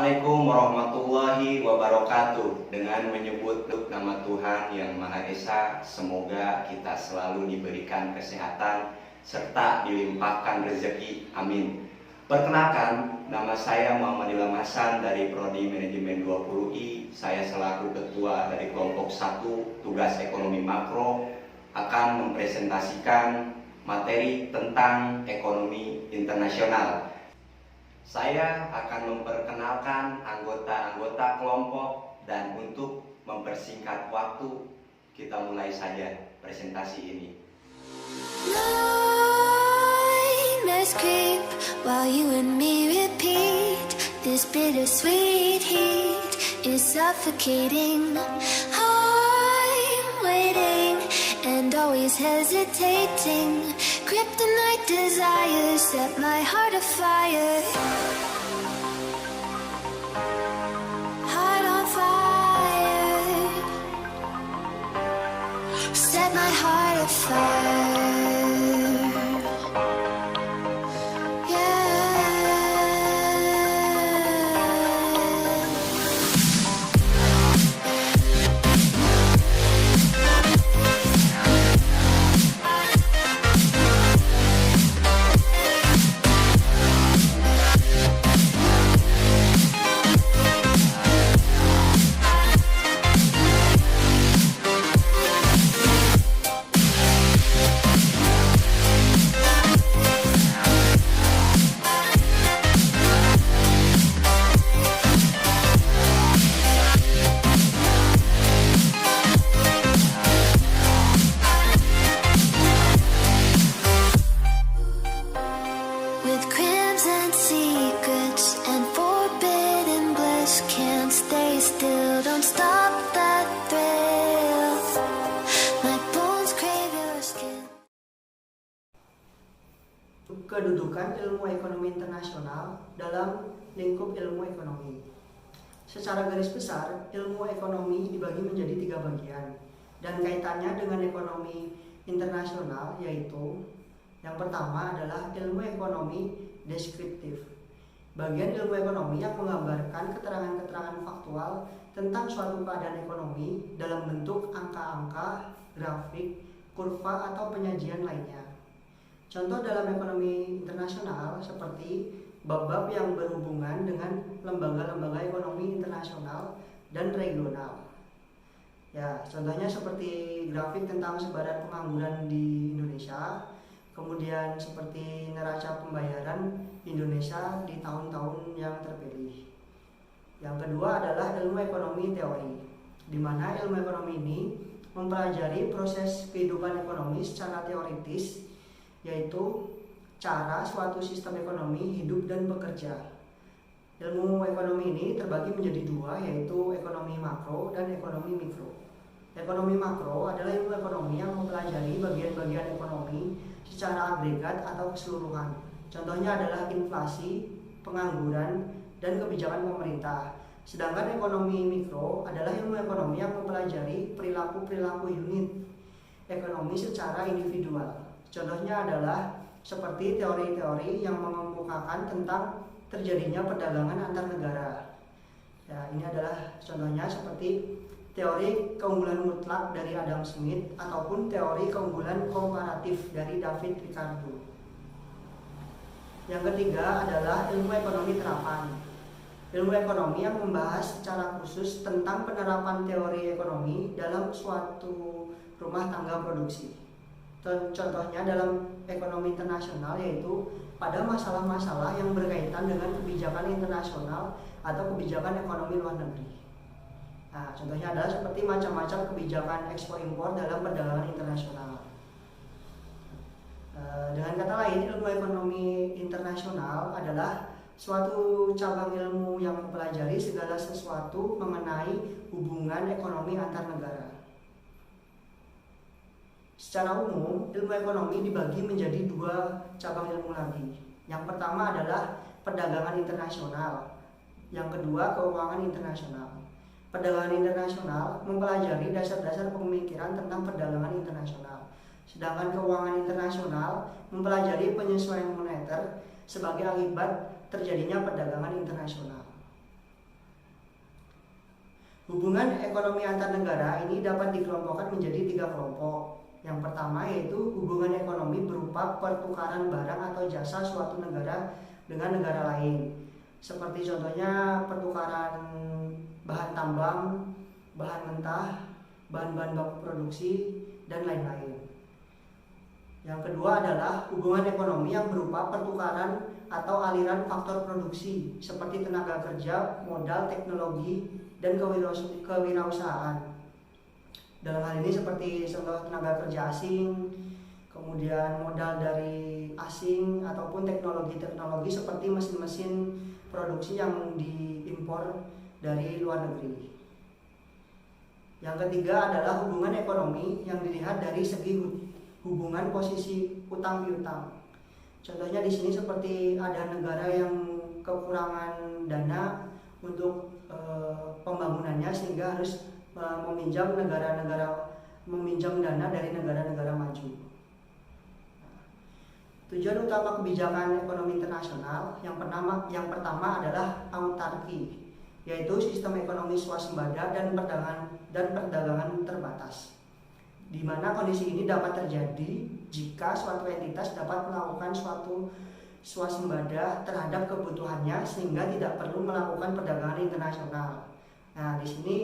Assalamualaikum warahmatullahi wabarakatuh. Dengan menyebut nama Tuhan yang Maha Esa, semoga kita selalu diberikan kesehatan serta dilimpahkan rezeki. Amin. Perkenalkan, nama saya Muhammad Ilham Hasan dari Prodi Manajemen 20I. Saya selaku Ketua dari kelompok 1 Tugas Ekonomi Makro akan mempresentasikan materi tentang ekonomi internasional. Saya akan memperkenalkan anggota-anggota kelompok, dan untuk mempersingkat waktu, kita mulai saja presentasi ini. Nightmares creep while you and me repeat. This bittersweet heat is suffocating. I'm waiting and always hesitating. Kryptonite desires set my heart afire. Heart on fire. Set my heart afire. With crimson secrets and forbidden bliss, can't stay still, don't stop that thrill. My bones crave your skin. Kedudukan ilmu ekonomi internasional dalam lingkup ilmu ekonomi. Secara garis besar, ilmu ekonomi dibagi menjadi 3 bagian, dan kaitannya dengan ekonomi internasional yaitu: yang pertama adalah ilmu ekonomi deskriptif. Bagian ilmu ekonomi yang menggambarkan keterangan-keterangan faktual tentang suatu keadaan ekonomi dalam bentuk angka-angka, grafik, kurva, atau penyajian lainnya. Contoh dalam ekonomi internasional seperti bab-bab yang berhubungan dengan lembaga-lembaga ekonomi internasional dan regional. Ya, contohnya seperti grafik tentang sebaran pengangguran di Indonesia, kemudian seperti neraca pembayaran Indonesia di tahun-tahun yang terpilih. Yang kedua adalah ilmu ekonomi teori, di mana ilmu ekonomi ini mempelajari proses kehidupan ekonomi secara teoritis, yaitu cara suatu sistem ekonomi hidup dan bekerja. Ilmu ekonomi ini terbagi menjadi 2, yaitu ekonomi makro dan ekonomi mikro. Ekonomi makro adalah ilmu ekonomi yang mempelajari bagian-bagian ekonomi secara agregat atau keseluruhan. Contohnya adalah inflasi, pengangguran, dan kebijakan pemerintah. Sedangkan ekonomi mikro adalah ilmu ekonomi yang mempelajari perilaku-perilaku unit ekonomi secara individual. Contohnya adalah seperti teori-teori yang mengemukakan tentang terjadinya perdagangan antar negara. Ya, ini adalah contohnya seperti teori keunggulan mutlak dari Adam Smith ataupun teori keunggulan komparatif dari David Ricardo. Yang ketiga adalah ilmu ekonomi terapan. Ilmu ekonomi yang membahas secara khusus tentang penerapan teori ekonomi dalam suatu rumah tangga produksi. Contohnya dalam ekonomi internasional yaitu pada masalah-masalah yang berkaitan dengan kebijakan internasional atau kebijakan ekonomi luar negeri. Nah, contohnya adalah seperti macam-macam kebijakan ekspor impor dalam perdagangan internasional. Dengan kata lain, ilmu ekonomi internasional adalah suatu cabang ilmu yang mempelajari segala sesuatu mengenai hubungan ekonomi antar negara. Secara umum, ilmu ekonomi dibagi menjadi 2 cabang ilmu lagi. Yang pertama adalah perdagangan internasional, yang kedua keuangan internasional. Perdagangan internasional mempelajari dasar-dasar pemikiran tentang perdagangan internasional. Sedangkan keuangan internasional mempelajari penyesuaian moneter sebagai akibat terjadinya perdagangan internasional. Hubungan ekonomi antar negara ini dapat dikelompokkan menjadi 3 kelompok. Yang pertama yaitu hubungan ekonomi berupa pertukaran barang atau jasa suatu negara dengan negara lain. Seperti contohnya pertukaran bahan tambang, bahan mentah, bahan-bahan baku produksi, dan lain-lain. Yang kedua adalah hubungan ekonomi yang berupa pertukaran atau aliran faktor produksi seperti tenaga kerja, modal, teknologi, dan kewirausahaan. Dalam hal ini seperti contoh tenaga kerja asing, kemudian modal dari asing, ataupun teknologi-teknologi seperti mesin-mesin produksi yang diimpor dari luar negeri. Yang ketiga adalah hubungan ekonomi yang dilihat dari segi hubungan posisi utang piutang. Contohnya di sini seperti ada negara yang kekurangan dana untuk pembangunannya sehingga harus meminjam dana dari negara-negara maju. Tujuan utama kebijakan ekonomi internasional yang pertama adalah autarki, yaitu sistem ekonomi swasembada dan perdagangan terbatas, di mana kondisi ini dapat terjadi jika suatu entitas dapat melakukan suatu swasembada terhadap kebutuhannya sehingga tidak perlu melakukan perdagangan internasional. Nah, di sini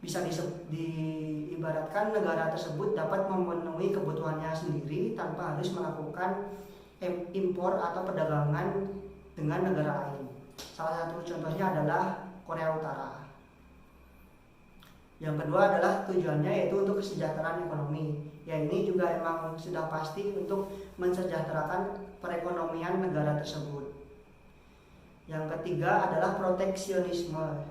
bisa diibaratkan negara tersebut dapat memenuhi kebutuhannya sendiri tanpa harus melakukan impor atau perdagangan dengan negara lain. Salah satu contohnya adalah Korea Utara. Yang kedua adalah tujuannya yaitu untuk kesejahteraan ekonomi. Ya, ini juga emang sudah pasti untuk mensejahterakan perekonomian negara tersebut. Yang ketiga adalah proteksionisme,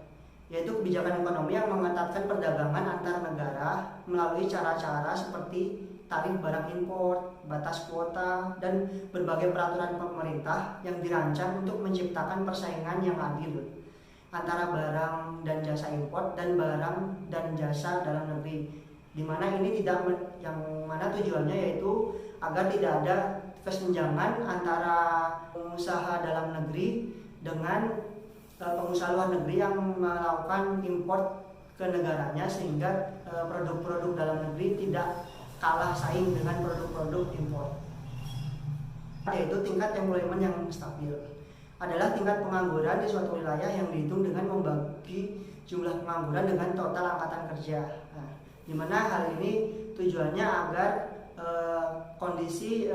yaitu kebijakan ekonomi yang mengetatkan perdagangan antar negara melalui cara-cara seperti tarif barang impor, batas kuota, dan berbagai peraturan pemerintah yang dirancang untuk menciptakan persaingan yang adil antara barang dan jasa impor dan barang dan jasa dalam negeri, di mana ini yang mana tujuannya yaitu agar tidak ada kesenjangan antara pengusaha dalam negeri dengan pengusaha luar negeri yang melakukan impor ke negaranya, sehingga produk-produk dalam negeri tidak kalah saing dengan produk-produk impor. Yaitu tingkat employment yang stabil adalah tingkat pengangguran di suatu wilayah yang dihitung dengan membagi jumlah pengangguran dengan total angkatan kerja. Nah, di mana hal ini tujuannya agar kondisi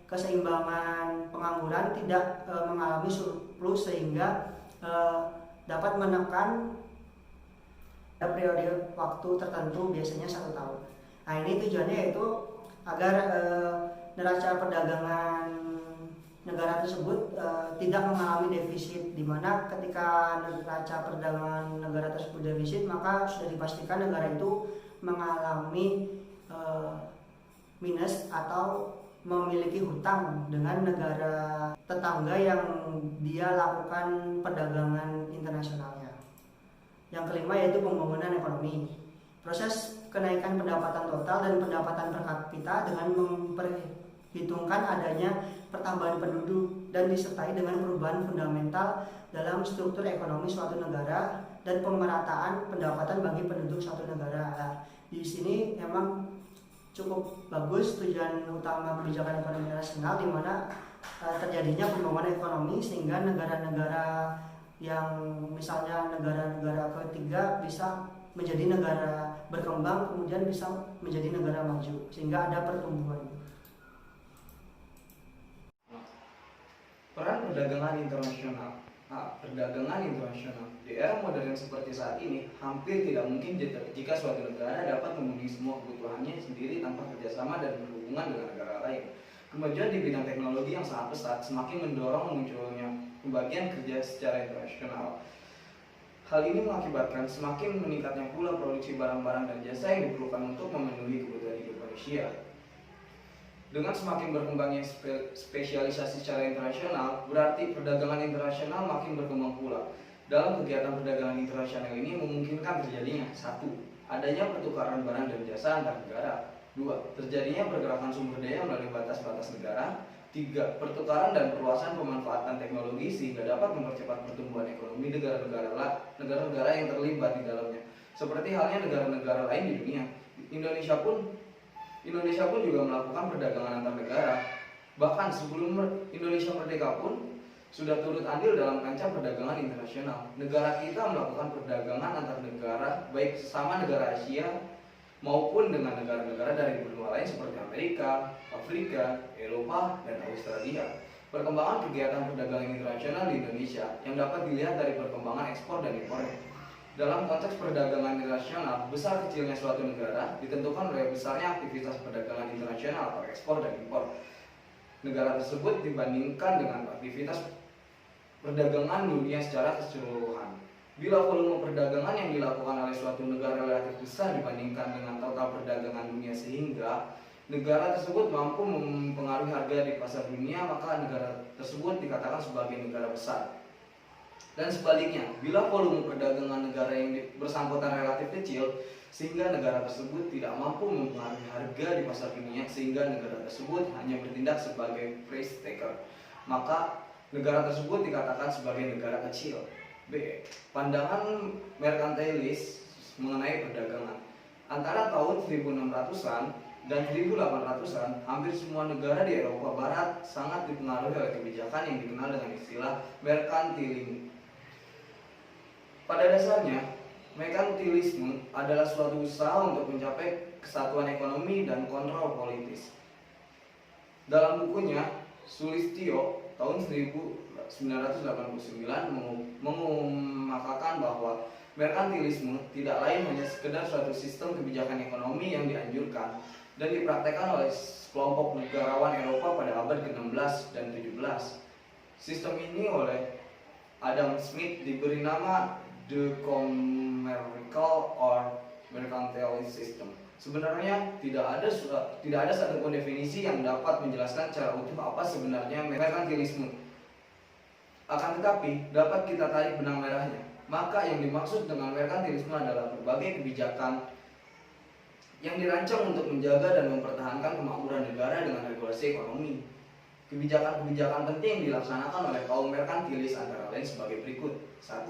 keseimbangan pengangguran tidak mengalami surplus sehingga dapat menekan periode waktu tertentu, biasanya 1 tahun. Nah, ini tujuannya yaitu agar neraca perdagangan negara tersebut tidak mengalami defisit, di mana ketika neraca perdagangan negara tersebut defisit maka sudah dipastikan negara itu mengalami minus atau memiliki hutang dengan negara tetangga yang dia lakukan perdagangan internasionalnya. Yang kelima yaitu pembangunan ekonomi. Proses kenaikan pendapatan total dan pendapatan per kapita dengan memperhitungkan adanya pertambahan penduduk dan disertai dengan perubahan fundamental dalam struktur ekonomi suatu negara dan pemerataan pendapatan bagi penduduk suatu negara. Nah, di sini memang cukup bagus tujuan utama kebijakan ekonomi nasional, di mana terjadinya pembangunan ekonomi sehingga negara-negara yang misalnya negara-negara ketiga bisa menjadi negara berkembang, kemudian bisa menjadi negara maju sehingga ada pertumbuhan. Peran perdagangan internasional. Perdagangan internasional di era modern seperti saat ini hampir tidak mungkin jika suatu negara dapat memenuhi semua kebutuhannya sendiri tanpa kerjasama dan berhubungan dengan negara lain. Kemajuan di bidang teknologi yang sangat pesat semakin mendorong munculnya pembagian kerja secara internasional. Hal ini mengakibatkan semakin meningkatnya pula produksi barang-barang dan jasa yang diperlukan untuk memenuhi kebutuhan hidup manusia. Dengan semakin berkembangnya spesialisasi secara internasional, berarti perdagangan internasional makin berkembang pula. Dalam kegiatan perdagangan internasional ini memungkinkan terjadinya 1. Adanya pertukaran barang dan jasa antar negara. 2. Terjadinya pergerakan sumber daya melalui batas-batas negara. 3. Pertukaran dan perluasan pemanfaatan teknologi sehingga dapat mempercepat pertumbuhan ekonomi negara-negara yang terlibat di dalamnya. Seperti halnya negara-negara lain di dunia, Indonesia pun juga melakukan perdagangan antar negara. Bahkan sebelum Indonesia merdeka pun sudah turut andil dalam kancah perdagangan internasional. Negara kita melakukan perdagangan antar negara, baik sesama negara Asia maupun dengan negara-negara dari benua lain seperti Amerika, Afrika, Eropa, dan Australia. Perkembangan kegiatan perdagangan internasional di Indonesia yang dapat dilihat dari perkembangan ekspor dan impornya. Dalam konteks perdagangan internasional, besar kecilnya suatu negara ditentukan oleh besarnya aktivitas perdagangan internasional atau ekspor dan impor negara tersebut dibandingkan dengan aktivitas perdagangan dunia secara keseluruhan. Bila volume perdagangan yang dilakukan oleh suatu negara relatif besar dibandingkan dengan total perdagangan dunia sehingga negara tersebut mampu mempengaruhi harga di pasar dunia, maka negara tersebut dikatakan sebagai negara besar. Dan sebaliknya, bila volume perdagangan negara yang bersangkutan relatif kecil sehingga negara tersebut tidak mampu mempengaruhi harga di pasar dunia sehingga negara tersebut hanya bertindak sebagai price taker, maka negara tersebut dikatakan sebagai negara kecil. B. Pandangan merkantilis mengenai perdagangan. Antara tahun 1600-an dan 1800-an, hampir semua negara di Eropa Barat sangat dipengaruhi oleh kebijakan yang dikenal dengan istilah merkantilisme. Pada dasarnya, merkantilisme adalah suatu usaha untuk mencapai kesatuan ekonomi dan kontrol politis. Dalam bukunya, Sulistyo tahun 1989 mengemukakan bahwa merkantilisme tidak lain hanya sekedar suatu sistem kebijakan ekonomi yang dianjurkan dan dipraktekkan oleh kelompok negarawan Eropa pada abad ke-16 dan 17. Sistem ini oleh Adam Smith diberi nama The Commercial or Mercantile System. Sebenarnya tidak ada satupun definisi yang dapat menjelaskan secara utuh apa sebenarnya merkantilisme. Akan tetapi dapat kita tarik benang merahnya. Maka yang dimaksud dengan merkantilisme adalah berbagai kebijakan yang dirancang untuk menjaga dan mempertahankan kemakmuran negara dengan regulasi ekonomi. Kebijakan-kebijakan penting dilaksanakan oleh kaum merkantilis antara lain sebagai berikut. 1.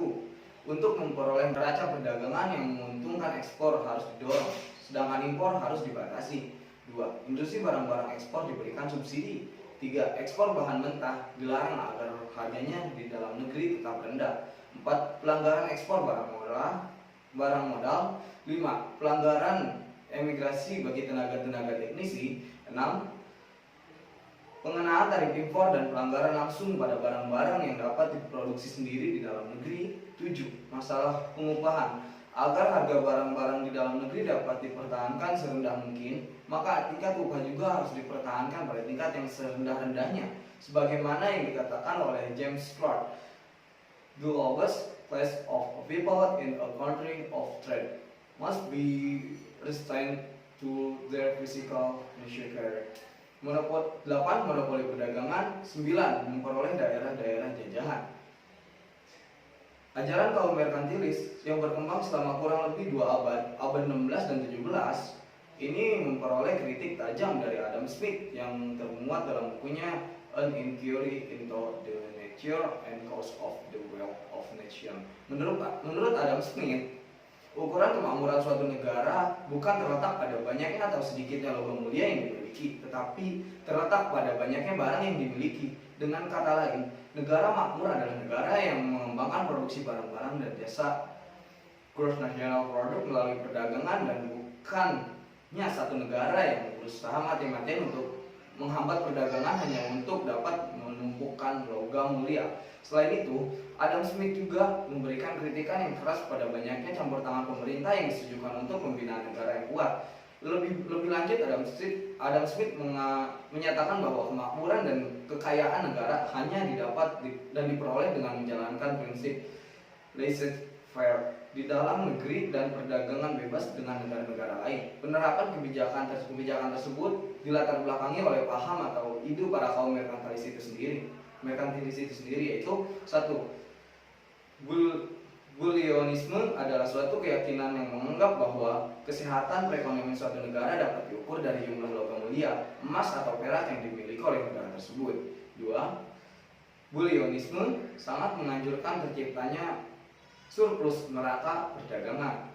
Untuk memperoleh neraca perdagangan yang menguntungkan ekspor harus didorong, sedangkan impor harus dibatasi. 2. Industri barang-barang ekspor diberikan subsidi. 3. Ekspor bahan mentah dilarang agar harganya di dalam negeri tetap rendah. 4. Pelanggaran ekspor barang modal. 5. Pelanggaran emigrasi bagi tenaga-tenaga teknisi. 6. Pengenaan tarif impor dan pelanggaran langsung pada barang-barang yang dapat diproduksi sendiri di dalam negeri. 7. Masalah pengupahan. Agar harga barang-barang di dalam negeri dapat dipertahankan serendah mungkin, maka tingkat upah juga harus dipertahankan pada tingkat yang serendah-rendahnya. Sebagaimana yang dikatakan oleh James Clark, the lowest class of people in a country of trade must be restrained to their physical nature. 8. Monopoli perdagangan. 9. Memperoleh daerah-daerah jajahan. Ajaran kaum merkantilis yang berkembang selama kurang lebih 2 abad 16 dan 17, ini memperoleh kritik tajam dari Adam Smith yang termuat dalam bukunya An Inquiry into the Nature and Cause of the Wealth of Nation. Menurut Adam Smith, ukuran kemakmuran suatu negara bukan terletak pada banyaknya atau sedikitnya logam mulia yang dimiliki, tetapi terletak pada banyaknya barang yang dimiliki. Dengan kata lain, negara makmur adalah negara yang mengembangkan produksi barang-barang dan jasa gross national product melalui perdagangan, dan bukannya satu negara yang berusaha mati-matian untuk menghambat perdagangan hanya untuk dapat menumpukan logam mulia. Selain itu, Adam Smith juga memberikan kritikan yang keras pada banyaknya campur tangan pemerintah yang ditujukan untuk pembinaan negara yang kuat. Lebih lanjut, Adam Smith menyatakan bahwa kemakmuran dan kekayaan negara hanya didapat dan diperoleh dengan menjalankan prinsip laissez-faire di dalam negeri dan perdagangan bebas dengan negara-negara lain. Penerapan kebijakan tersebut dilatar belakangi oleh paham atau ide para kaum merkantilis itu sendiri, yaitu 1. Bullionisme adalah suatu keyakinan yang menganggap bahwa kesehatan perekonomian suatu negara dapat diukur dari jumlah logam mulia, emas atau perak yang dimiliki oleh negara tersebut. 2. Bullionisme sangat menganjurkan terciptanya surplus neraca perdagangan.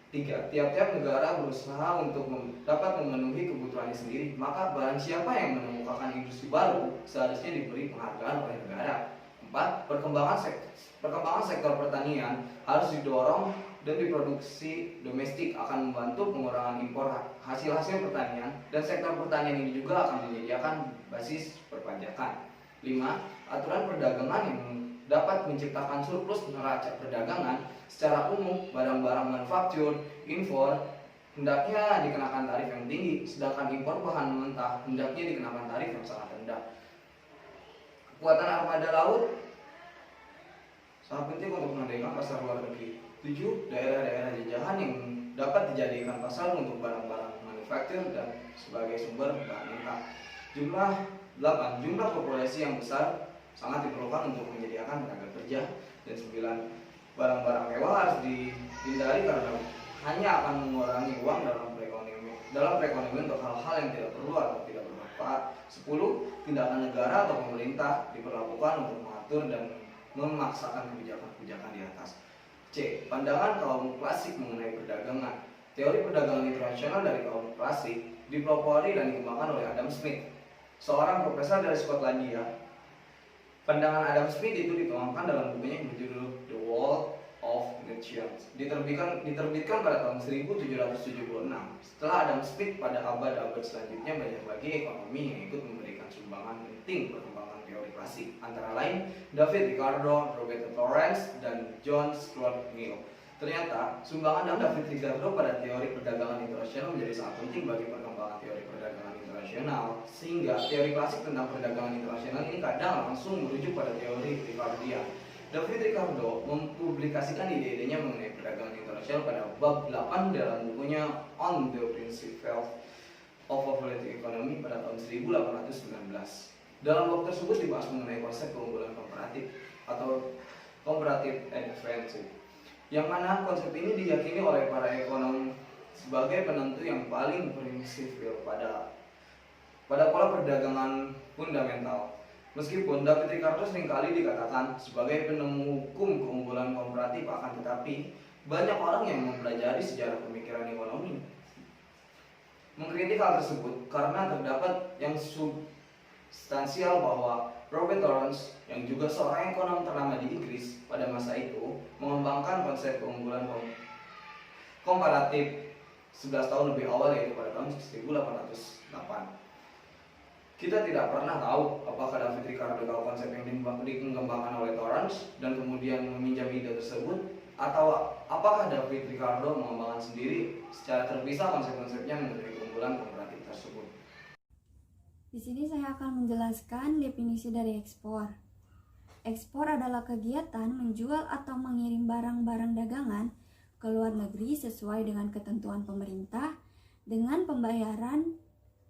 3. Tiap-tiap negara berusaha untuk dapat memenuhi kebutuhannya sendiri, maka barang siapa yang menemukan industri baru seharusnya diberi penghargaan oleh negara. 4. Perkembangan sektor pertanian harus didorong dan diproduksi domestik akan membantu pengurangan impor hasil-hasil pertanian, dan sektor pertanian ini juga akan menyediakan basis perpajakan. 5. Aturan perdagangan yang dapat menciptakan surplus neraca perdagangan. Secara umum, barang-barang manufaktur, impor hendaknya dikenakan tarif yang tinggi, sedangkan impor bahan mentah hendaknya dikenakan tarif yang sangat rendah. Kekuatan armada laut sangat penting untuk mengendalikan pasar luar negeri. 7. Daerah-daerah jajahan yang dapat dijadikan pasar untuk barang-barang manufaktur dan sebagai sumber bahan mentah. 8. Jumlah populasi yang besar sangat diperlukan untuk menyediakan tenaga kerja. Dan 9. Barang-barang mewah harus dihindari karena hanya akan mengurangi uang dalam perekonomian untuk hal-hal yang tidak perlu atau tidak bermanfaat. 10. Tindakan negara atau pemerintah diperlakukan untuk mengatur dan memaksakan kebijakan-kebijakan di atas. C. Pandangan kaum klasik mengenai perdagangan. Teori perdagangan internasional dari kaum klasik dipelopori dan dikembangkan oleh Adam Smith, seorang profesor dari Skotlandia. Pandangan Adam Smith itu dituangkan dalam bukunya yang berjudul The World of Nations, diterbitkan pada tahun 1776. Setelah Adam Smith, pada abad-abad selanjutnya banyak lagi ekonomi yang ikut memberikan sumbangan penting perkembangan teori klasik, antara lain David Ricardo, Roberto Torrens, dan John Stuart Mill. Ternyata sumbangan David Ricardo pada teori perdagangan internasional menjadi sangat penting bagi perkembangan teori perdagangan internasional, sehingga teori klasik tentang perdagangan internasional ini kadang langsung merujuk pada teori Ricardian. David Ricardo mempublikasikan ide-idenya mengenai perdagangan internasional pada bab 8 dalam bukunya On the Principles of Politic Economy pada tahun 1819. Dalam bab tersebut dibahas mengenai konsep keunggulan komparatif atau comparative advantage, yang mana konsep ini diyakini oleh para ekonom sebagai penentu yang paling prinsipil pada pola perdagangan fundamental. Meskipun David Ricardo seringkali dikatakan sebagai penemu hukum keunggulan komparatif, akan tetapi banyak orang yang mempelajari sejarah pemikiran ekonomi mengkritik hal tersebut karena terdapat yang substansial bahwa Robert Torrens, yang juga seorang ekonom ternama di Inggris pada masa itu, mengembangkan konsep keunggulan komparatif 11 tahun lebih awal, yaitu pada tahun 1808. Kita tidak pernah tahu apakah David Ricardo tahu konsep yang dikembangkan oleh Torrens dan kemudian meminjam ide tersebut, atau apakah David Ricardo mengembangkan sendiri secara terpisah konsep-konsepnya mengenai keunggulan komparatif tersebut. Di sini saya akan menjelaskan definisi dari ekspor. Ekspor adalah kegiatan menjual atau mengirim barang-barang dagangan ke luar negeri sesuai dengan ketentuan pemerintah dengan pembayaran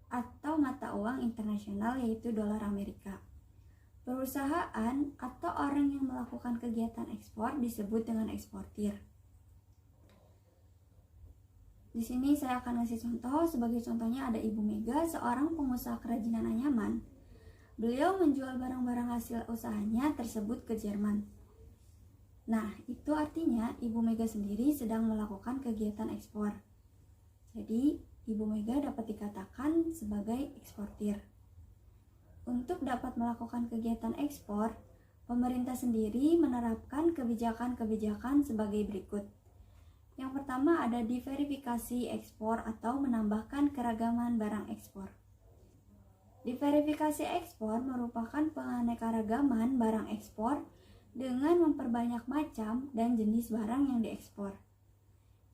atau mata uang internasional, yaitu dolar Amerika. Perusahaan atau orang yang melakukan kegiatan ekspor disebut dengan eksportir. Di sini saya akan ngasih contoh. Sebagai contohnya ada Ibu Mega, seorang pengusaha kerajinan anyaman. Beliau menjual barang-barang hasil usahanya tersebut ke Jerman. Nah, itu artinya Ibu Mega sendiri sedang melakukan kegiatan ekspor. Jadi, Ibu Mega dapat dikatakan sebagai eksportir. Untuk dapat melakukan kegiatan ekspor, pemerintah sendiri menerapkan kebijakan-kebijakan sebagai berikut. Yang pertama ada diverifikasi ekspor atau menambahkan keragaman barang ekspor. Diverifikasi ekspor merupakan penganekaragaman barang ekspor dengan memperbanyak macam dan jenis barang yang diekspor.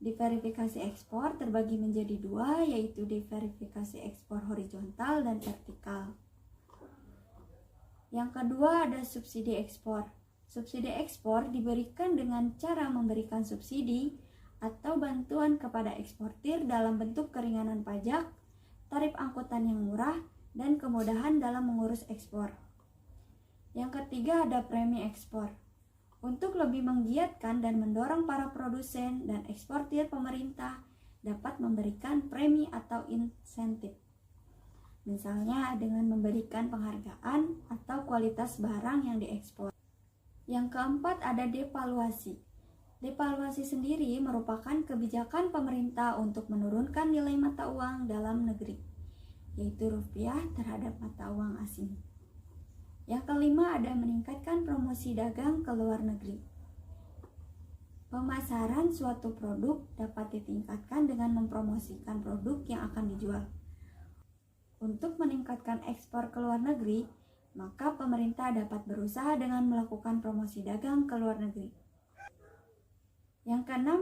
Diverifikasi ekspor terbagi menjadi dua, yaitu diverifikasi ekspor horizontal dan vertikal. Yang kedua ada subsidi ekspor. Subsidi ekspor diberikan dengan cara memberikan subsidi atau bantuan kepada eksportir dalam bentuk keringanan pajak, tarif angkutan yang murah, dan kemudahan dalam mengurus ekspor. Yang ketiga ada premi ekspor. Untuk lebih menggiatkan dan mendorong para produsen dan eksportir, pemerintah dapat memberikan premi atau insentif. Misalnya dengan memberikan penghargaan atau kualitas barang yang diekspor. Yang keempat ada devaluasi. Devaluasi sendiri merupakan kebijakan pemerintah untuk menurunkan nilai mata uang dalam negeri, yaitu rupiah terhadap mata uang asing. Yang kelima ada meningkatkan promosi dagang ke luar negeri. Pemasaran suatu produk dapat ditingkatkan dengan mempromosikan produk yang akan dijual. Untuk meningkatkan ekspor ke luar negeri, maka pemerintah dapat berusaha dengan melakukan promosi dagang ke luar negeri. Yang keenam,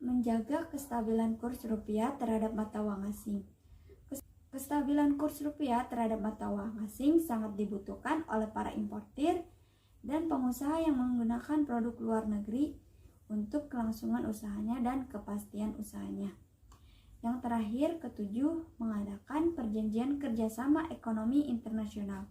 menjaga kestabilan kurs rupiah terhadap mata uang asing. Kestabilan kurs rupiah terhadap mata uang asing sangat dibutuhkan oleh para importir dan pengusaha yang menggunakan produk luar negeri untuk kelangsungan usahanya dan kepastian usahanya. Yang terakhir, ketujuh, mengadakan perjanjian kerjasama ekonomi internasional.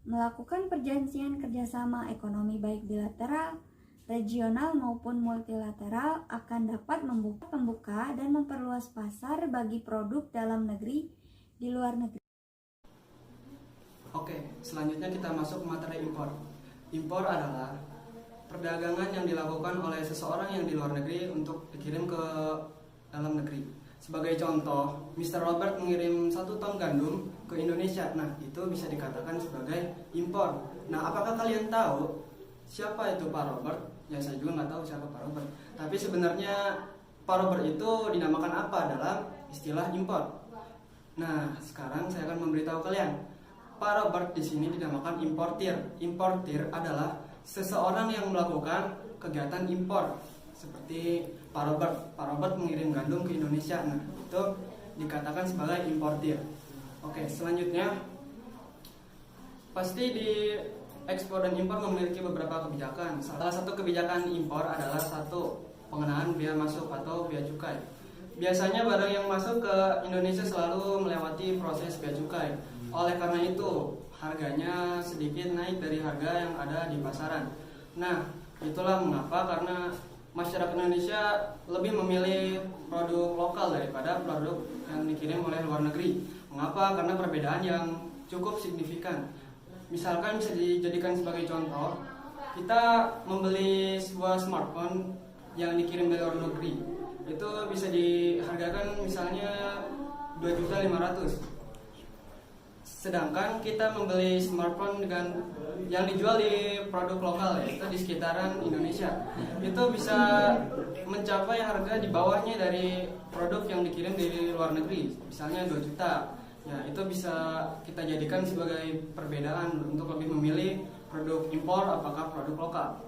Melakukan perjanjian kerjasama ekonomi baik bilateral, regional maupun multilateral akan dapat membuka dan memperluas pasar bagi produk dalam negeri di luar negeri. Oke, selanjutnya kita masuk ke materi impor. Impor adalah perdagangan yang dilakukan oleh seseorang yang di luar negeri untuk dikirim ke dalam negeri. Sebagai contoh, Mr. Robert mengirim 1 ton gandum ke Indonesia. Nah, itu bisa dikatakan sebagai impor. Nah, apakah kalian tahu siapa itu Pak Robert? Ya, saya juga nggak tahu siapa Pak Robert. Tapi sebenarnya Pak Robert itu dinamakan apa dalam istilah impor? Nah, sekarang saya akan memberitahu kalian. Pak Robert di sini dinamakan importir. Importir adalah seseorang yang melakukan kegiatan impor. Seperti Pak Robert. Pak Robert mengirim gandum ke Indonesia. Nah, itu dikatakan sebagai importir. Oke, selanjutnya pasti di ekspor dan impor memiliki beberapa kebijakan. Salah satu kebijakan impor adalah pengenaan bea masuk atau bea cukai. Biasanya barang yang masuk ke Indonesia selalu melewati proses bea cukai. Oleh karena itu, harganya sedikit naik dari harga yang ada di pasaran. Nah, itulah mengapa karena masyarakat Indonesia lebih memilih produk lokal daripada produk yang dikirim oleh luar negeri. Mengapa? Karena perbedaan yang cukup signifikan. Misalkan bisa dijadikan sebagai contoh, kita membeli sebuah smartphone yang dikirim dari luar negeri. Itu bisa dihargakan misalnya 2.500.000. Sedangkan kita membeli smartphone dengan yang dijual di produk lokal, yaitu di sekitaran Indonesia, itu bisa mencapai harga di bawahnya dari produk yang dikirim dari luar negeri, misalnya 2 juta. Ya, itu bisa kita jadikan sebagai perbedaan untuk lebih memilih produk impor apakah produk lokal.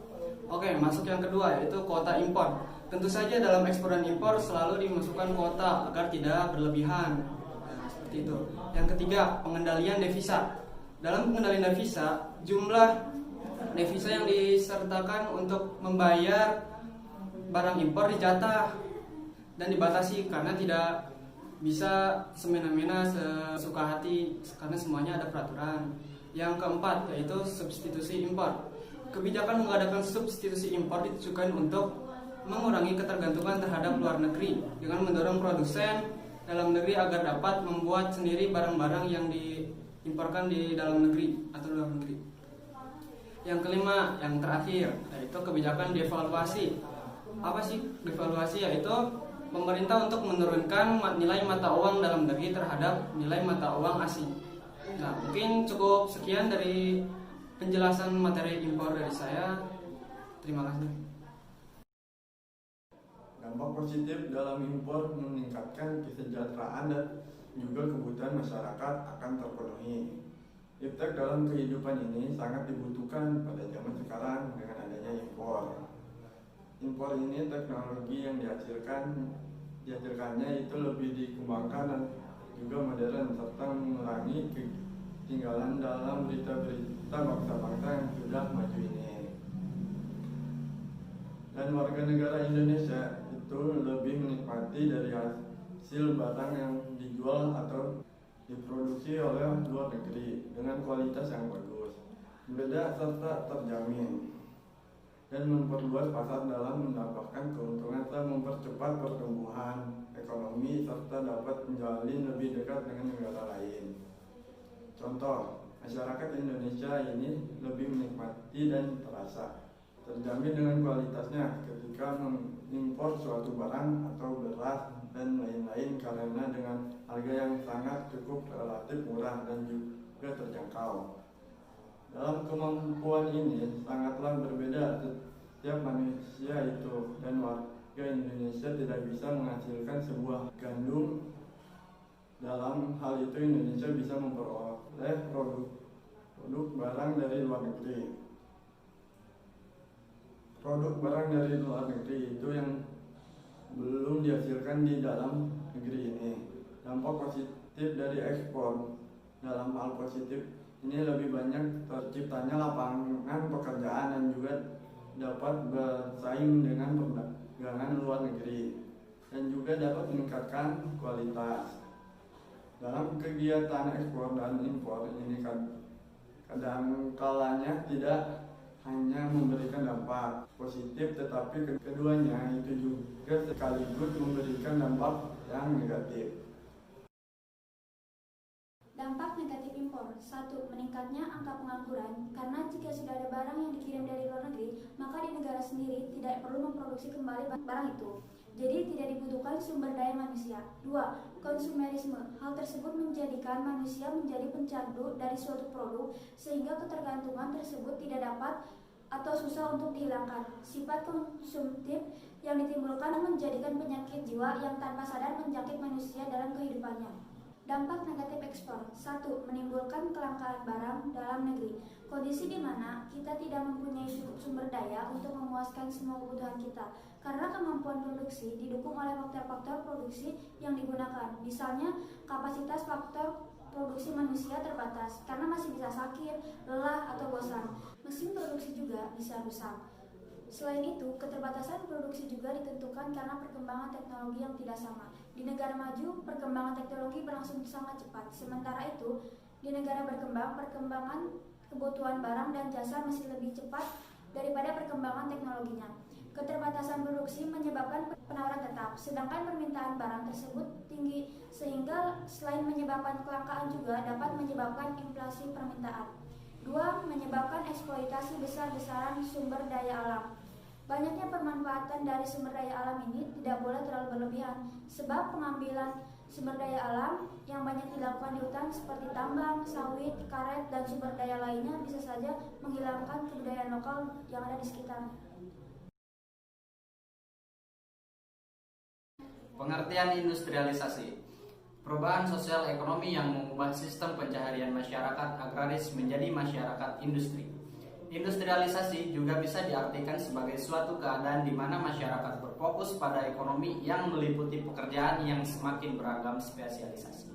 Oke, masuk yang kedua, yaitu kuota impor. Tentu saja dalam ekspor dan impor selalu dimasukkan kuota agar tidak berlebihan. Nah, seperti itu. Yang ketiga, pengendalian devisa. Dalam pengendalian devisa, jumlah devisa yang disertakan untuk membayar barang impor dijatah dan dibatasi karena tidak bisa semena-mena sesuka hati karena semuanya ada peraturan. Yang keempat, yaitu substitusi impor. Kebijakan mengadakan substitusi impor ditujukan untuk mengurangi ketergantungan terhadap luar negeri dengan mendorong produsen dalam negeri agar dapat membuat sendiri barang-barang yang diimporkan di dalam negeri atau luar negeri. Yang kelima, yang terakhir, yaitu kebijakan devaluasi. Apa sih devaluasi? Yaitu pemerintah untuk menurunkan nilai mata uang dalam negeri terhadap nilai mata uang asing. Nah, mungkin cukup sekian dari penjelasan materi impor dari saya. Terima kasih. Dampak positif dalam impor meningkatkan kesejahteraan dan juga kebutuhan masyarakat akan terpenuhi. Iptek dalam kehidupan ini sangat dibutuhkan pada zaman sekarang dengan adanya impor. Impor ini teknologi yang dihasilkannya itu lebih dikembangkan dan juga modern serta mengurangi ketinggalan dalam berita-berita bangsa-bangsa yang sudah maju ini. Dan warga negara Indonesia itu lebih menikmati dari hasil barang yang dijual atau diproduksi oleh luar negeri dengan kualitas yang bagus. beda serta terjamin, dan memperluas pasar dalam mendapatkan keuntungan serta mempercepat pertumbuhan ekonomi serta dapat menjalin lebih dekat dengan negara lain. Contoh, masyarakat Indonesia ini lebih menikmati dan terasa terjamin dengan kualitasnya ketika mengimpor suatu barang atau beras dan lain-lain karena dengan harga yang sangat cukup relatif murah dan juga terjangkau. Dalam kemampuan ini sangatlah berbeda setiap manusia itu, dan warga Indonesia tidak bisa menghasilkan sebuah gandum. Dalam hal itu Indonesia bisa memperoleh produk barang dari luar negeri. Produk barang dari luar negeri itu yang belum dihasilkan di dalam negeri ini. Dampak positif dari ekspor dalam hal positif ini lebih banyak terciptanya lapangan pekerjaan dan juga dapat bersaing dengan perdagangan luar negeri dan juga dapat meningkatkan kualitas. Dalam kegiatan ekspor dan impor ini kadang kalanya tidak hanya memberikan dampak positif, tetapi keduanya itu juga sekaligus memberikan dampak yang negatif. Dampak negatif impor. 1. Meningkatnya angka pengangguran, karena jika sudah ada barang yang dikirim dari luar negeri, maka di negara sendiri tidak perlu memproduksi kembali barang itu. Jadi tidak dibutuhkan sumber daya manusia. 2. Konsumerisme. Hal tersebut menjadikan manusia menjadi pencandu dari suatu produk sehingga ketergantungan tersebut tidak dapat atau susah untuk dihilangkan. Sifat konsumtif yang ditimbulkan menjadikan penyakit jiwa yang tanpa sadar menjangkit manusia dalam kehidupannya. Dampak negatif ekspor. 1. Menimbulkan kelangkaan barang dalam negeri. Kondisi di mana kita tidak mempunyai cukup sumber daya untuk memuaskan semua kebutuhan kita, karena kemampuan produksi didukung oleh faktor-faktor produksi yang digunakan. Misalnya, kapasitas faktor produksi manusia terbatas karena masih bisa sakit, lelah, atau bosan. Mesin produksi juga bisa rusak. Selain itu, keterbatasan produksi juga ditentukan karena perkembangan teknologi yang tidak sama. Di negara maju, perkembangan teknologi berlangsung sangat cepat. Sementara itu, di negara berkembang, perkembangan kebutuhan barang dan jasa masih lebih cepat daripada perkembangan teknologinya. Keterbatasan produksi menyebabkan penawaran tetap, sedangkan permintaan barang tersebut tinggi, sehingga selain menyebabkan kelangkaan juga dapat menyebabkan inflasi permintaan. 2. Menyebabkan eksploitasi besar-besaran sumber daya alam. Banyaknya pemanfaatan dari sumber daya alam ini tidak boleh terlalu berlebihan, sebab pengambilan sumber daya alam yang banyak dilakukan di hutan seperti tambang, sawit, karet, dan sumber daya lainnya bisa saja menghilangkan kebudayaan lokal yang ada di sekitarnya. Pengertian industrialisasi. Perubahan sosial ekonomi yang mengubah sistem pencaharian masyarakat agraris menjadi masyarakat industri. Industrialisasi juga bisa diartikan sebagai suatu keadaan di mana masyarakat berfokus pada ekonomi yang meliputi pekerjaan yang semakin beragam spesialisasi,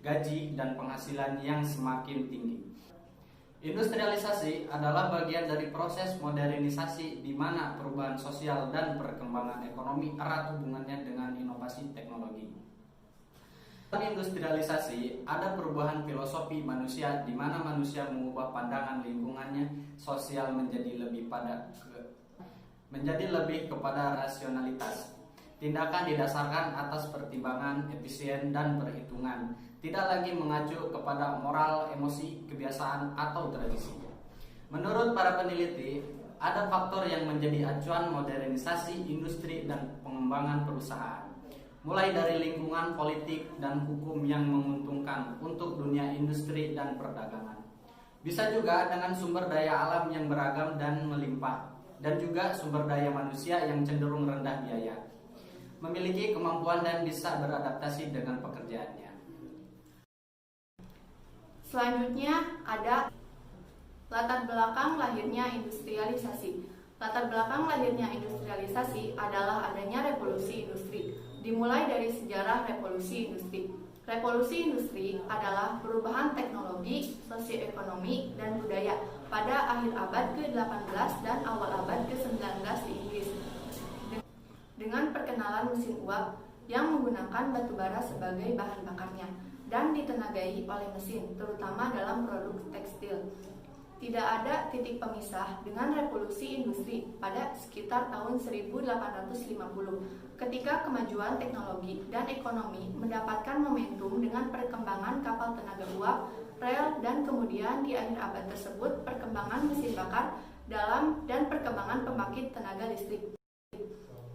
gaji dan penghasilan yang semakin tinggi. Industrialisasi adalah bagian dari proses modernisasi di mana perubahan sosial dan perkembangan ekonomi erat hubungannya dengan inovasi teknologi. Dalam industrialisasi, ada perubahan filosofi manusia di mana manusia mengubah pandangan lingkungannya sosial menjadi lebih kepada rasionalitas. Tindakan didasarkan atas pertimbangan, efisien, dan perhitungan, tidak lagi mengacu kepada moral, emosi, kebiasaan, atau tradisi. Menurut para peneliti, ada faktor yang menjadi acuan modernisasi industri dan pengembangan perusahaan, mulai dari lingkungan politik dan hukum yang menguntungkan untuk dunia industri dan perdagangan. Bisa juga dengan sumber daya alam yang beragam dan melimpah, dan juga sumber daya manusia yang cenderung rendah biaya, memiliki kemampuan dan bisa beradaptasi dengan pekerjaannya. Selanjutnya ada latar belakang lahirnya industrialisasi. Latar belakang lahirnya industrialisasi adalah adanya revolusi industri. Dimulai dari sejarah revolusi industri. Revolusi industri adalah perubahan teknologi, sosioekonomi, dan budaya pada akhir abad ke-18 dan awal abad ke-19 di Inggris. Dengan perkenalan mesin uap yang menggunakan batu bara sebagai bahan bakarnya dan ditenagai oleh mesin, terutama dalam produk tekstil. Tidak ada titik pemisah dengan revolusi industri pada sekitar tahun 1850, ketika kemajuan teknologi dan ekonomi mendapatkan momentum dengan perkembangan kapal tenaga uap, rel, dan kemudian di akhir abad tersebut perkembangan mesin bakar dalam dan perkembangan pembangkit tenaga listrik.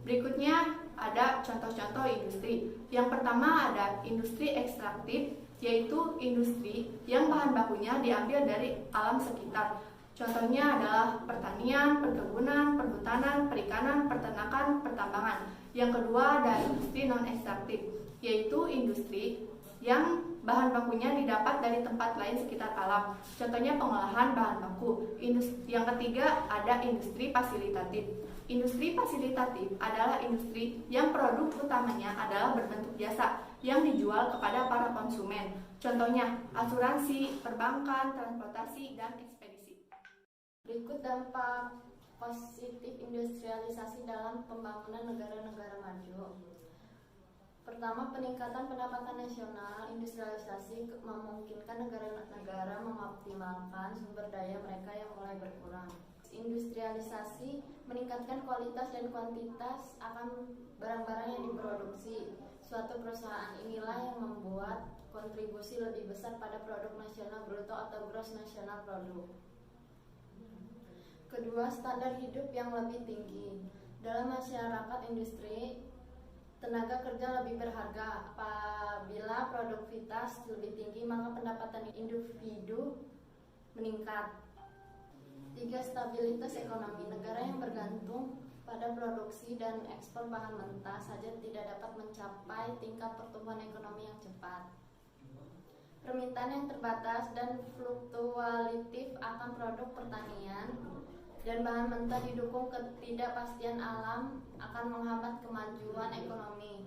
Berikutnya ada contoh-contoh industri. Yang pertama ada industri ekstraktif, yaitu industri yang bahan bakunya diambil dari alam sekitar. Contohnya adalah pertanian, perkebunan, perhutanan, perikanan, peternakan, pertambangan. Yang kedua ada industri non-ekstraktif, yaitu industri yang bahan bakunya didapat dari tempat lain sekitar alam. Contohnya pengolahan bahan baku. Yang ketiga ada industri fasilitatif. Industri fasilitatif adalah industri yang produk utamanya adalah berbentuk jasa yang dijual kepada para konsumen. Contohnya asuransi, perbankan, transportasi, dan ekspedisi. Berikut dampak positif industrialisasi dalam pembangunan negara-negara maju. Pertama, peningkatan pendapatan nasional. Industrialisasi memungkinkan negara-negara mengoptimalkan sumber daya mereka yang mulai berkurang. Industrialisasi meningkatkan kualitas dan kuantitas akan barang-barang yang diproduksi. Suatu perusahaan inilah yang membuat kontribusi lebih besar pada produk nasional bruto atau gross national product. Kedua, standar hidup yang lebih tinggi. Dalam masyarakat industri, tenaga kerja lebih berharga. Apabila produktivitas lebih tinggi, maka pendapatan individu meningkat. Tiga, stabilitas ekonomi. Negara yang bergantung pada produksi dan ekspor bahan mentah saja tidak dapat mencapai tingkat pertumbuhan ekonomi yang cepat. Permintaan yang terbatas dan fluktuatif akan produk pertanian dan bahan mentah didukung ketidakpastian alam akan menghambat kemajuan ekonomi.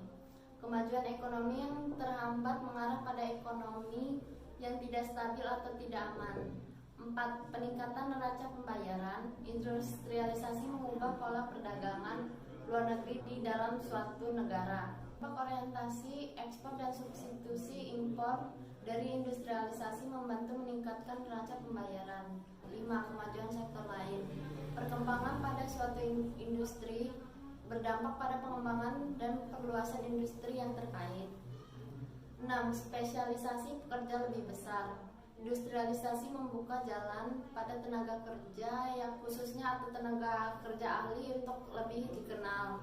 Kemajuan ekonomi yang terhambat mengarah pada ekonomi yang tidak stabil atau tidak aman. 4. Peningkatan neraca pembayaran. Industrialisasi mengubah pola perdagangan luar negeri di dalam suatu negara. Orientasi ekspor dan substitusi impor dari industrialisasi membantu meningkatkan neraca pembayaran. 5. Kemajuan sektor lain. Perkembangan pada suatu industri berdampak pada pengembangan dan perluasan industri yang terkait. 6. Spesialisasi pekerja lebih besar. Industrialisasi membuka jalan pada tenaga kerja yang khususnya atau tenaga kerja ahli untuk lebih dikenal.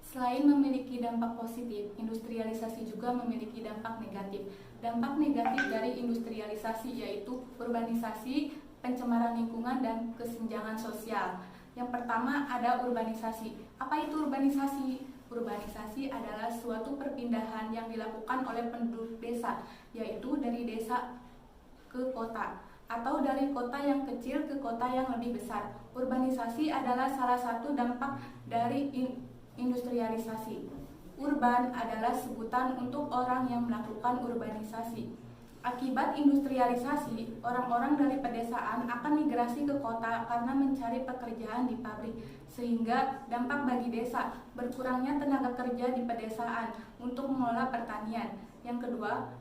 Selain memiliki dampak positif, industrialisasi juga memiliki dampak negatif. Dampak negatif dari industrialisasi yaitu urbanisasi, pencemaran lingkungan, dan kesenjangan sosial. Yang pertama ada urbanisasi. Apa itu urbanisasi? Urbanisasi adalah suatu perpindahan yang dilakukan oleh penduduk desa, yaitu dari desa ke kota, atau dari kota yang kecil ke kota yang lebih besar. Urbanisasi adalah salah satu dampak dari industrialisasi. Urban adalah sebutan untuk orang yang melakukan urbanisasi. Akibat industrialisasi, orang-orang dari pedesaan akan migrasi ke kota karena mencari pekerjaan di pabrik, sehingga dampak bagi desa, berkurangnya tenaga kerja di pedesaan untuk mengelola pertanian. Yang kedua,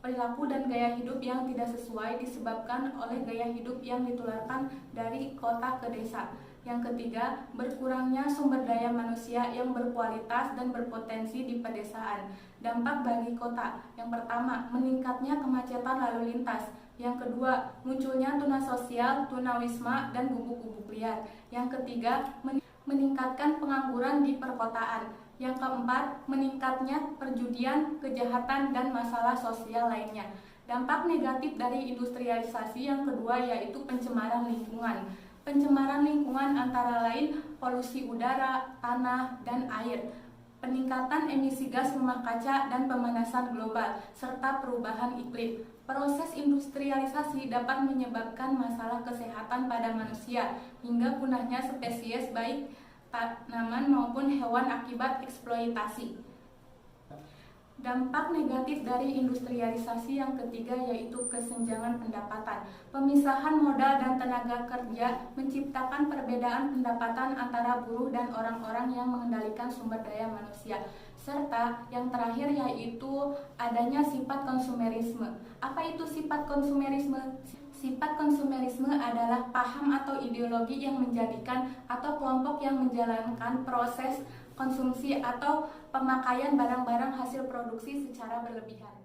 perilaku dan gaya hidup yang tidak sesuai disebabkan oleh gaya hidup yang ditularkan dari kota ke desa. Yang ketiga, berkurangnya sumber daya manusia yang berkualitas dan berpotensi di pedesaan. Dampak bagi kota. Yang pertama, meningkatnya kemacetan lalu lintas. Yang kedua, munculnya tuna sosial, tunawisma, dan gubuk-gubuk liar. Yang ketiga, meningkatkan pengangguran di perkotaan. Yang keempat, meningkatnya perjudian, kejahatan, dan masalah sosial lainnya. Dampak negatif dari industrialisasi yang kedua yaitu pencemaran lingkungan. Pencemaran lingkungan antara lain polusi udara, tanah, dan air, peningkatan emisi gas rumah kaca dan pemanasan global, serta perubahan iklim. Proses industrialisasi dapat menyebabkan masalah kesehatan pada manusia hingga punahnya spesies baik tanaman maupun hewan akibat eksploitasi. Dampak negatif dari industrialisasi yang ketiga yaitu kesenjangan pendapatan. Pemisahan modal dan tenaga kerja menciptakan perbedaan pendapatan antara buruh dan orang-orang yang mengendalikan sumber daya manusia. Serta yang terakhir yaitu adanya sifat konsumerisme. Apa itu sifat konsumerisme? Sifat konsumerisme adalah paham atau ideologi yang menjadikan atau kelompok yang menjalankan proses konsumsi atau pemakaian barang-barang hasil produksi secara berlebihan.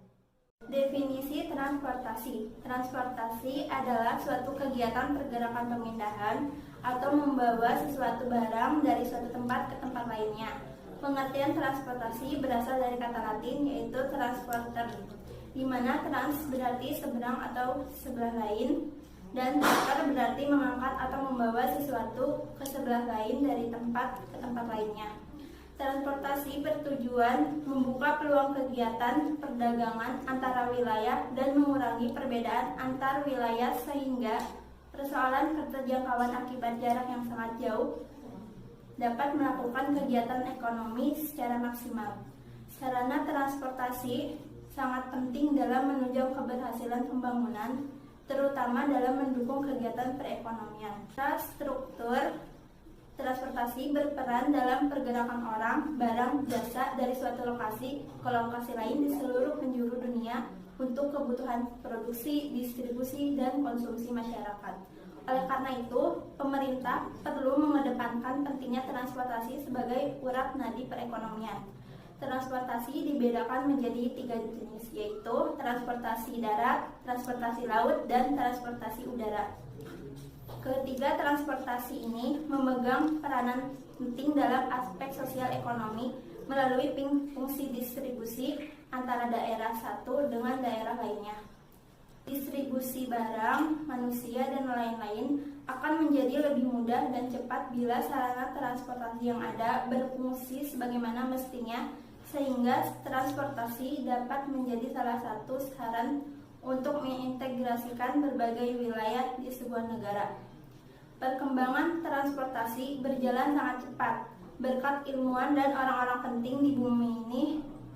Definisi transportasi. Transportasi adalah suatu kegiatan pergerakan pemindahan atau membawa sesuatu barang dari suatu tempat ke tempat lainnya. Pengertian transportasi berasal dari kata Latin yaitu transporter, di mana trans berarti seberang atau sebelah lain dan porter berarti mengangkat atau membawa sesuatu ke sebelah lain dari tempat ke tempat lainnya. Transportasi bertujuan membuka peluang kegiatan perdagangan antara wilayah dan mengurangi perbedaan antar wilayah sehingga persoalan keterjangkauan akibat jarak yang sangat jauh dapat melakukan kegiatan ekonomi secara maksimal. Sarana transportasi sangat penting dalam menunjang keberhasilan pembangunan, terutama dalam mendukung kegiatan perekonomian. Struktur transportasi berperan dalam pergerakan orang, barang, jasa dari suatu lokasi ke lokasi lain di seluruh penjuru dunia untuk kebutuhan produksi, distribusi, dan konsumsi masyarakat. Oleh karena itu, pemerintah perlu mengedepankan pentingnya transportasi sebagai urat nadi perekonomian. Transportasi dibedakan menjadi 3 jenis, yaitu transportasi darat, transportasi laut, dan transportasi udara. Ketiga transportasi ini memegang peranan penting dalam aspek sosial ekonomi melalui fungsi distribusi antara daerah satu dengan daerah lainnya. Distribusi barang, manusia, dan lain-lain akan menjadi lebih mudah dan cepat bila sarana transportasi yang ada berfungsi sebagaimana mestinya, sehingga transportasi dapat menjadi salah satu saran untuk mengintegrasikan berbagai wilayah di sebuah negara. Perkembangan transportasi berjalan sangat cepat berkat ilmuwan dan orang-orang penting di bumi ini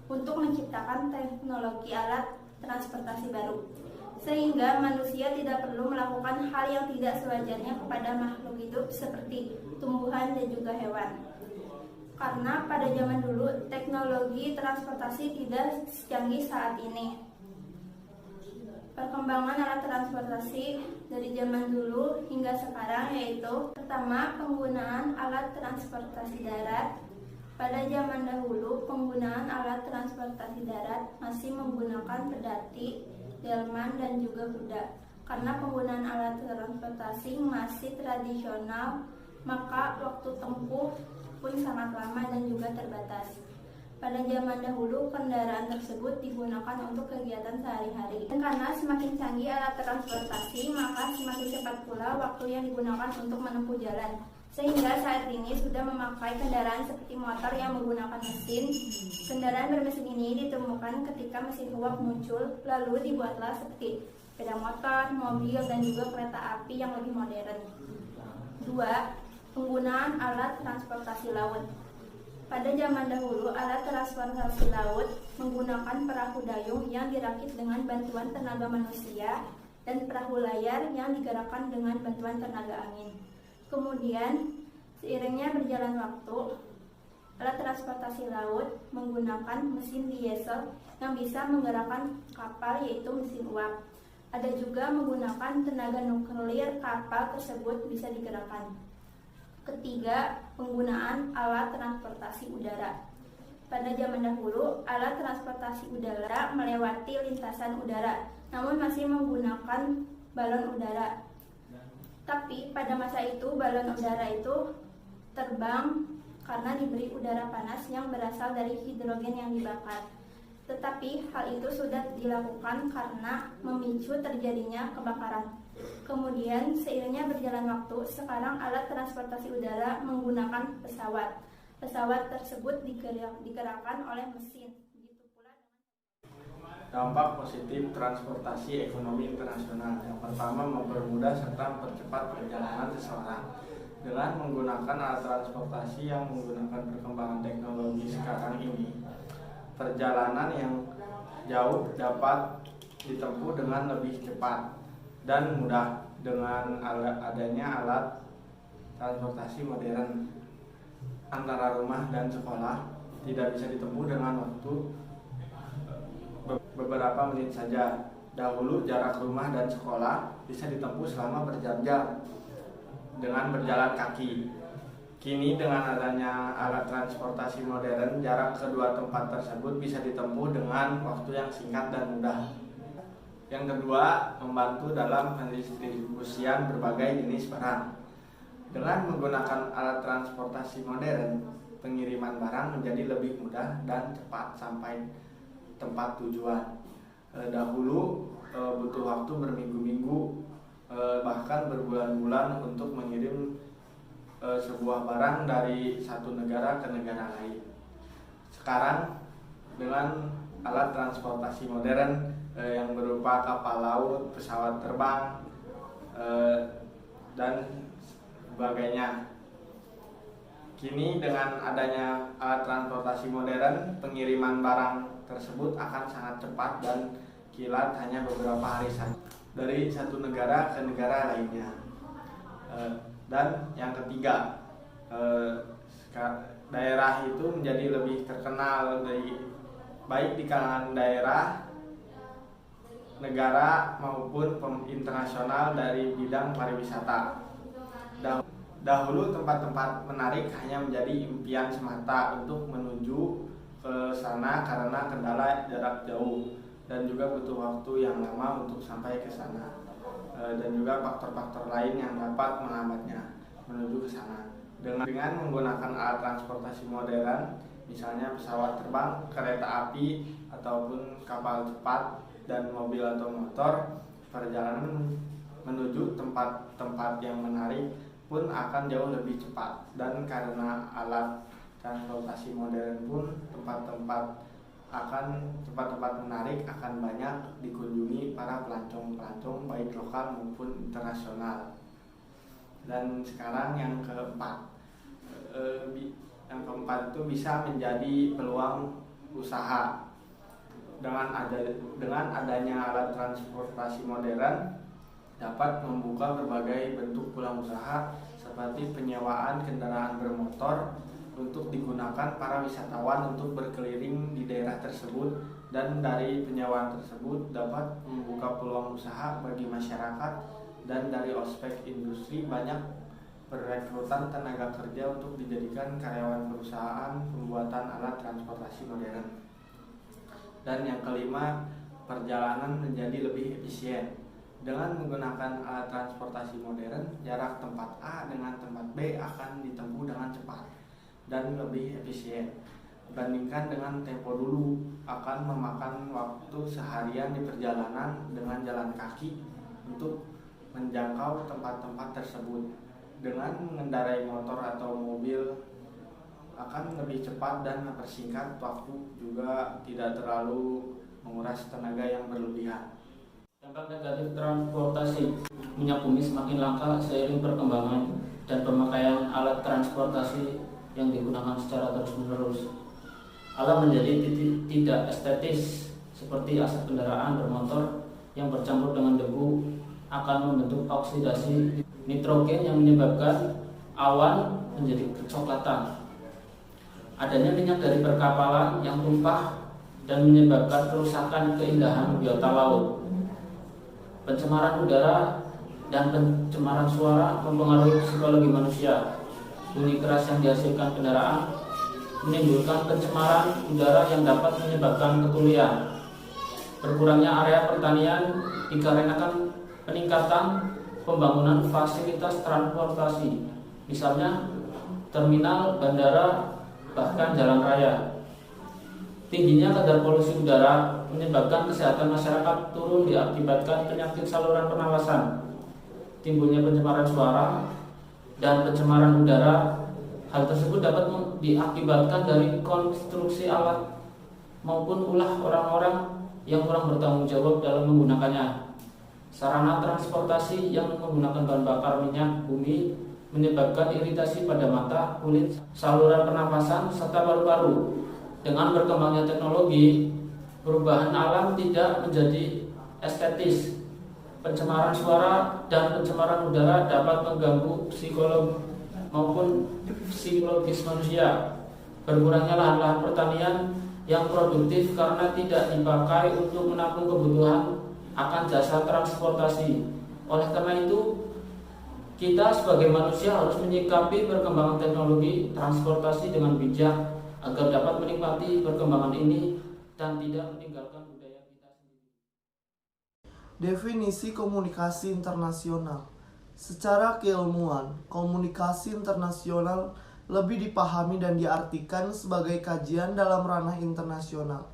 untuk menciptakan teknologi alat transportasi baru, sehingga manusia tidak perlu melakukan hal yang tidak sewajarnya kepada makhluk hidup seperti tumbuhan dan juga hewan. Karena pada zaman dulu teknologi transportasi tidak secanggih saat ini. Perkembangan alat transportasi dari zaman dulu hingga sekarang yaitu pertama, penggunaan alat transportasi darat. Pada zaman dahulu, penggunaan alat transportasi darat masih menggunakan pedati, delman, dan juga kuda. Karena penggunaan alat transportasi masih tradisional, maka waktu tempuh pun sangat lama dan juga terbatas. Pada zaman dahulu, kendaraan tersebut digunakan untuk kegiatan sehari-hari. Dan karena semakin canggih alat transportasi, maka semakin cepat pula waktu yang digunakan untuk menempuh jalan. Sehingga saat ini sudah memakai kendaraan seperti motor yang menggunakan mesin. Kendaraan bermesin ini ditemukan ketika mesin uap muncul, lalu dibuatlah seperti sepeda motor, mobil, dan juga kereta api yang lebih modern. 2. Penggunaan alat transportasi laut. Pada zaman dahulu, alat transportasi laut menggunakan perahu dayung yang dirakit dengan bantuan tenaga manusia dan perahu layar yang digerakkan dengan bantuan tenaga angin. Kemudian, seiringnya berjalan waktu, alat transportasi laut menggunakan mesin diesel yang bisa menggerakkan kapal yaitu mesin uap. Ada juga menggunakan tenaga nuklir kapal tersebut bisa digerakkan. Ketiga, penggunaan alat transportasi udara. Pada zaman dahulu, alat transportasi udara melewati lintasan udara, namun masih menggunakan balon udara. Tapi pada masa itu, balon udara itu terbang karena diberi udara panas yang berasal dari hidrogen yang dibakar. Tetapi hal itu sudah dilakukan karena memicu terjadinya kebakaran. Kemudian seiringnya berjalan waktu, sekarang alat transportasi udara menggunakan pesawat. Pesawat tersebut digerakkan oleh mesin. Begitu pula dampak positif transportasi ekonomi internasional. Yang pertama, mempermudah serta mempercepat perjalanan seseorang dengan menggunakan alat transportasi yang menggunakan perkembangan teknologi sekarang ini. Perjalanan yang jauh dapat ditempuh dengan lebih cepat dan mudah dengan adanya alat transportasi modern. Antara rumah dan sekolah tidak bisa ditempuh dengan waktu beberapa menit saja Dahulu jarak rumah dan sekolah bisa ditempuh selama berjam-jam dengan berjalan kaki. Kini dengan adanya alat transportasi modern, jarak kedua tempat tersebut bisa ditempuh dengan waktu yang singkat dan mudah. Yang kedua, membantu dalam pendistribusian berbagai jenis barang. Dengan menggunakan alat transportasi modern, pengiriman barang menjadi lebih mudah dan cepat sampai tempat tujuan. Dahulu butuh waktu berminggu-minggu bahkan berbulan-bulan untuk mengirim sebuah barang dari satu negara ke negara lain. Sekarang dengan alat transportasi modern yang berupa kapal laut, pesawat terbang, dan sebagainya. Kini dengan adanya alat transportasi modern, pengiriman barang tersebut akan sangat cepat dan kilat hanya beberapa hari saja dari satu negara ke negara lainnya. Dan yang ketiga, daerah itu menjadi lebih terkenal baik di kalangan daerah, negara maupun internasional dari bidang pariwisata. Dahulu tempat-tempat menarik hanya menjadi impian semata untuk menuju ke sana karena kendala jarak jauh dan juga butuh waktu yang lama untuk sampai ke sana, dan juga faktor-faktor lain yang dapat menghambatnya menuju ke sana. Dengan menggunakan alat transportasi modern, misalnya pesawat terbang, kereta api, ataupun kapal cepat dan mobil atau motor, perjalanan menuju tempat-tempat yang menarik pun akan jauh lebih cepat. Dan karena alat transportasi modern pun tempat-tempat menarik akan banyak dikunjungi para pelancong-pelancong baik lokal maupun internasional. Dan sekarang yang keempat itu bisa menjadi peluang usaha. Dengan adanya alat transportasi modern dapat membuka berbagai bentuk peluang usaha seperti penyewaan kendaraan bermotor untuk digunakan para wisatawan untuk berkeliling di daerah tersebut, dan dari penyewaan tersebut dapat membuka peluang usaha bagi masyarakat, dan dari aspek industri banyak perekrutan tenaga kerja untuk dijadikan karyawan perusahaan pembuatan alat transportasi modern. Dan yang kelima, perjalanan menjadi lebih efisien. Dengan menggunakan alat transportasi modern, jarak tempat A dengan tempat B akan ditempuh dengan cepat dan lebih efisien. Dibandingkan dengan tempo dulu, akan memakan waktu seharian di perjalanan dengan jalan kaki untuk menjangkau tempat-tempat tersebut. Dengan mengendarai motor atau mobil akan lebih cepat dan mempersingkat waktu, juga tidak terlalu menguras tenaga yang berlebihan. Dampak negatif transportasi, minyak bumi semakin langka seiring perkembangan dan pemakaian alat transportasi yang digunakan secara terus-menerus. Alam menjadi tidak estetis, seperti asap kendaraan bermotor yang bercampur dengan debu akan membentuk oksidasi nitrogen yang menyebabkan awan menjadi kecoklatan. Adanya minyak dari perkapalan yang tumpah dan menyebabkan kerusakan keindahan biota laut. Pencemaran udara dan pencemaran suara mempengaruhi psikologi manusia. Bunyi keras yang dihasilkan kendaraan menimbulkan pencemaran udara yang dapat menyebabkan ketulian. Berkurangnya area pertanian dikarenakan peningkatan pembangunan fasilitas transportasi, misalnya terminal, bandara, bahkan jalan raya. Tingginya kadar polusi udara menyebabkan kesehatan masyarakat turun diakibatkan penyakit saluran pernafasan, timbulnya pencemaran suara dan pencemaran udara. Hal tersebut dapat diakibatkan dari konstruksi alat maupun ulah orang-orang yang kurang bertanggung jawab dalam menggunakannya. Sarana transportasi yang menggunakan bahan bakar minyak bumi menyebabkan iritasi pada mata, kulit, saluran pernafasan, serta paru-paru. Dengan berkembangnya teknologi, perubahan alam tidak menjadi estetis. Pencemaran suara dan pencemaran udara dapat mengganggu psikologi maupun psikologis manusia. Berkurangnya lahan-lahan pertanian yang produktif karena tidak dipakai untuk menampung kebutuhan akan jasa transportasi. Oleh karena itu, kita sebagai manusia harus menyikapi perkembangan teknologi transportasi dengan bijak agar dapat menikmati perkembangan ini dan tidak meninggalkan budaya kita sendiri. Definisi komunikasi internasional. Secara keilmuan, komunikasi internasional lebih dipahami dan diartikan sebagai kajian dalam ranah internasional